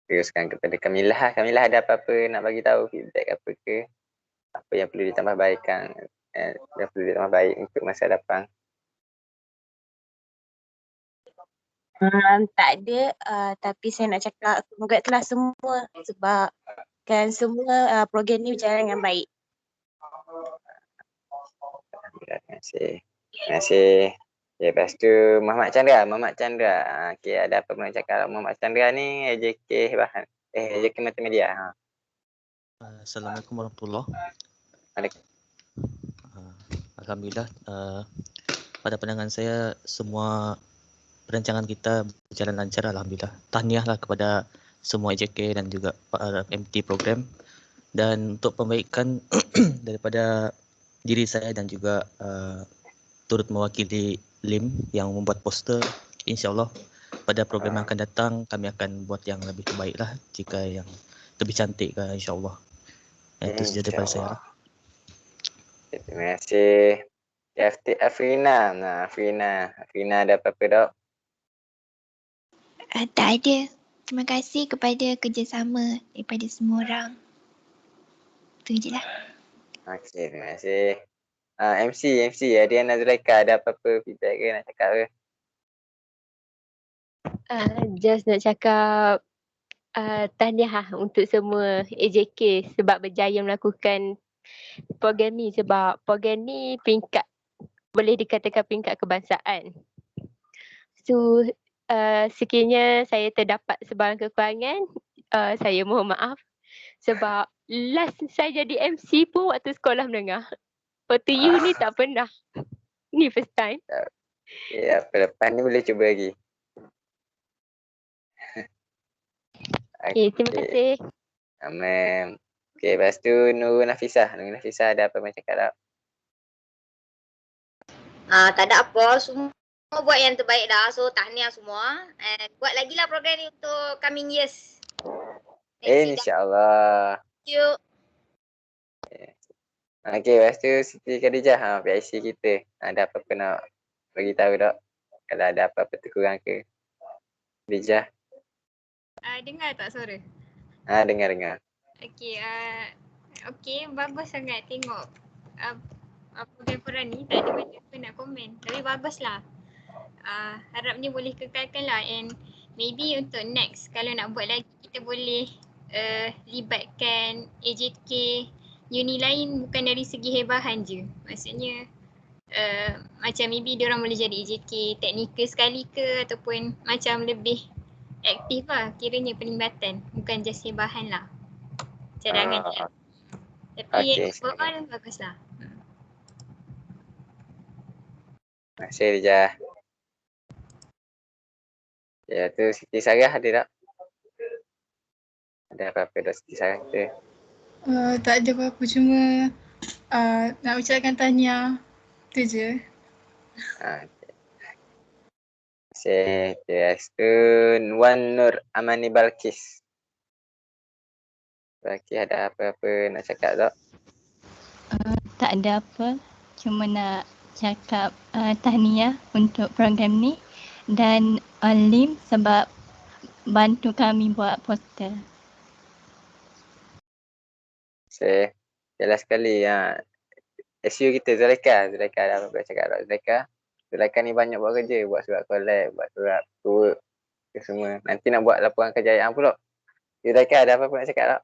Teruskan kepada Kamilah. Kamilah ada apa-apa nak bagi tahu, feedback apa ke? Apa yang perlu ditambahbaikan, yang perlu ditambah baik untuk masa depan? Tak ada, tapi saya nak cakap semoga telah semua sebab kan semua program ni berjalan dengan baik. Terima kasih. Okay, lepas tu Muhammad Chandra. Okay, ada apa nak cakap? Muhammad Chandra ni AJK Bahan. AJK Multimedia. Assalamualaikum warahmatullahi wabarakatuh. Alhamdulillah, pada pandangan saya semua perancangan kita berjalan lancar, alhamdulillah. Tahniahlah kepada semua AJK dan juga para MT program. Dan untuk pembaikan daripada diri saya dan juga turut mewakili LIM yang membuat poster, insyaAllah pada program yang akan datang kami akan buat yang lebih baik lah, jika yang lebih cantik kan, insyaAllah. Itu saja daripada saya. Terima kasih. Afrina. Afrina ada apa-apa tak? Tak ada. Terima kasih kepada kerjasama daripada semua orang. Itu je lah. Okay, terima kasih. MC Adriana Zulaika, ada apa-apa feedback ke nak cakap ke? Just nak cakap tahniah untuk semua AJK sebab berjaya melakukan program ni, sebab program ni peringkat, boleh dikatakan peringkat kebangsaan. So sekiranya saya terdapat sebarang kekurangan, saya mohon maaf sebab last saya jadi MC pun waktu sekolah menengah. Waktu uni tak pernah. Ni first time. Ya, lepas ni boleh cuba lagi. Okay, terima kasih. Amin. Okay, lepas tu Nurul Nafisah. Nurul Nafisah ada apa macam cakap tak? Tak ada apa, semua buat yang terbaik dah. So tahniah semua. Buat lagi lah program ni untuk coming years. InsyaAllah. Thank you. Okay, lepas tu Siti Khadijah, PIC kita. Ada apa-apa nak bagi tahu tak? Kalau ada apa-apa terkurang ke? Khadijah. Dengar tak suara? Dengar. Okay, bagus sangat tengok program korang ni. Tak ada banyak apa nak komen. Tapi baguslah. Harapnya boleh kekalkan lah. And maybe untuk next, kalau nak buat lagi, kita boleh libatkan AJK uni lain bukan dari segi hebahan je. Maksudnya macam maybe diorang boleh jadi AJK teknikal sekali ke ataupun macam lebih aktif lah kiranya pelibatan. Bukan just hebahan lah. Cadangan je. Tapi overall baguslah. Terima kasih Rijah. Ya tu Siti Sarah ada tak? Ada apa-apa dah Siti Sarah kita? Tak ada apa-apa, cuma nak ucapkan tahniah. Tu je. Lepas tu Wan Nur Amani Balkis. Balkis ada apa-apa nak cakap tak? Tak ada apa, cuma nak cakap tahniah untuk program ni dan Lim sebab bantu kami buat poster. Jelas sekali. SU kita Zulaika ada apa-apa cakap tak? Zulaika ni banyak buat kerja, buat surat collab, buat surat work ke semua. Nanti nak buat laporan kejayaan pula. Zulaika ada apa-apa nak cakap tak?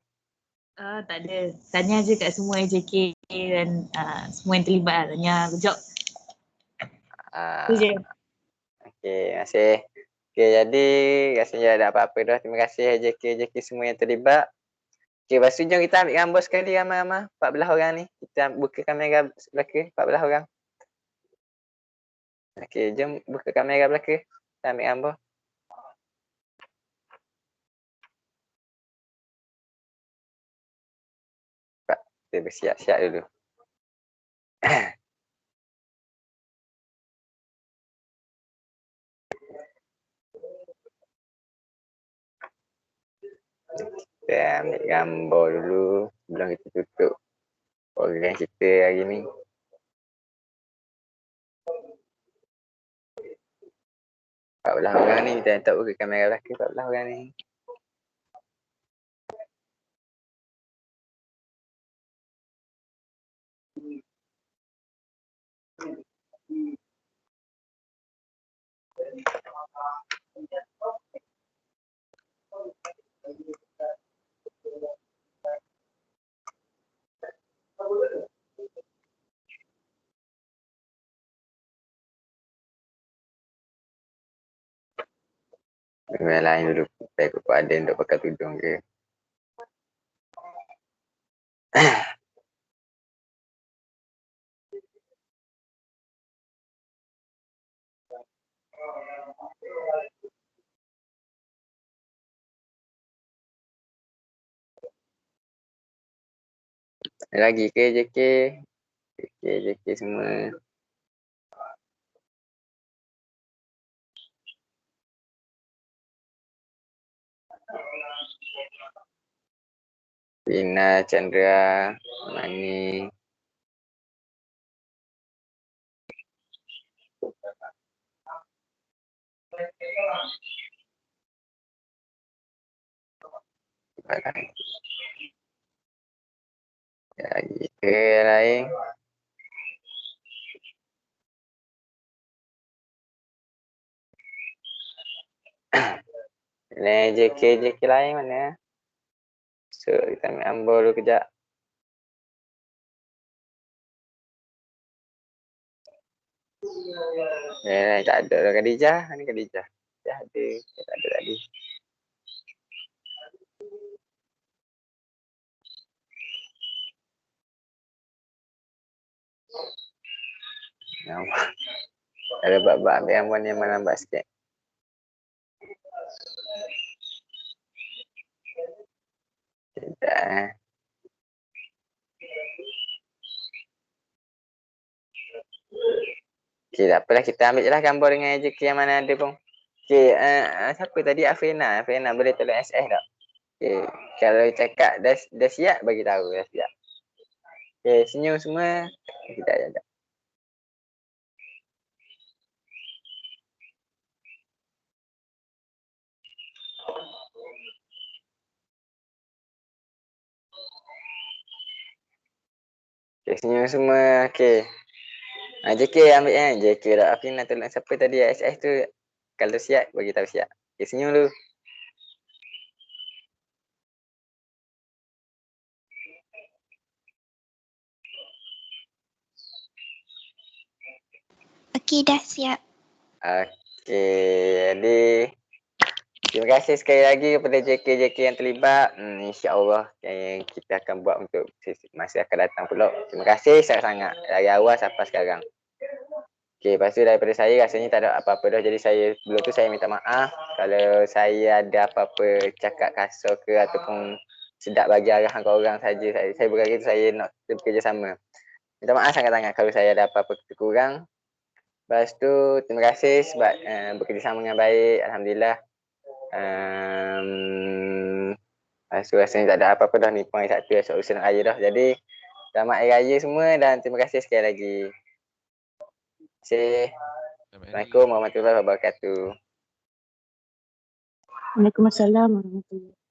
Tak ada. Tanya je kat semua AJK dan semua yang terlibat lah. Tanya good job. Itu je. Okay, terima kasih. Okay, jadi rasanya ada apa-apa dah. Terima kasih AJK semua yang terlibat. Okay, lepas tu jom kita ambil gambar sekali ramai-ramai. 14 orang ni. Kita buka kamera belakang 14 orang. Okay, jom buka kamera belakang. Kita ambil gambar. Kita bersiap-siap dulu. Kita ambil gambar dulu sebelum kita tutup program kita hari ni. Empat orang ni kita tak buka kamera belakang 14 orang ni. Yang lain dulu. Saya ikut Pak Aden untuk pakai tudung ke. Lagi ke JK? JK semua. Rina, Chandra, Mani. Lagi ke lain? JK lain mana? So kita ambil gambar dulu kejap. Tak ada lah Khadijah. Ni Khadijah. Dah ada. Tak ada tadi. Nampak. Ada bab-bab ambil yang yang melambat sikit. Sekejap Okay, tak apalah. Kita ambil je lah gambar dengan AJK yang mana ada pun. Okay, siapa tadi? Afrina. Afrina boleh tolong SS tak? Okay, kalau cakap dah siap, bagi tahu dah siap. Okay, senyum semua. Sekejap. Okay, senyum semua. Okay. JK ambil kan? JK tak. Afrina tolong siapa tadi SS tu. Kalau siap, bagi tahu siap. Okay, senyum dulu. Okey, dah siap. Okey, jadi terima kasih sekali lagi kepada JK yang terlibat. InsyaAllah yang kita akan buat untuk masa akan datang pula. Terima kasih sangat-sangat dari awal sampai sekarang. Okey, lepas tu daripada saya rasanya tak ada apa-apa dah. Jadi saya sebelum tu saya minta maaf kalau saya ada apa-apa cakap kasar ke ataupun sedap bagi arahan ke orang saja. Saya bukan gitu, saya nak bekerjasama. Minta maaf sangat-sangat kalau saya ada apa-apa kurang. Lepas tu, terima kasih sebab bekerjasama dengan baik. Alhamdulillah. Lepas tu rasanya tak ada apa-apa dah ni pun hari Sabtu, esok lusa nak raya dah. Jadi, selamat hari raya semua dan terima kasih sekali lagi. Terima kasih. Assalamualaikum warahmatullahi wabarakatuh. Waalaikumsalam warahmatullahi wabarakatuh.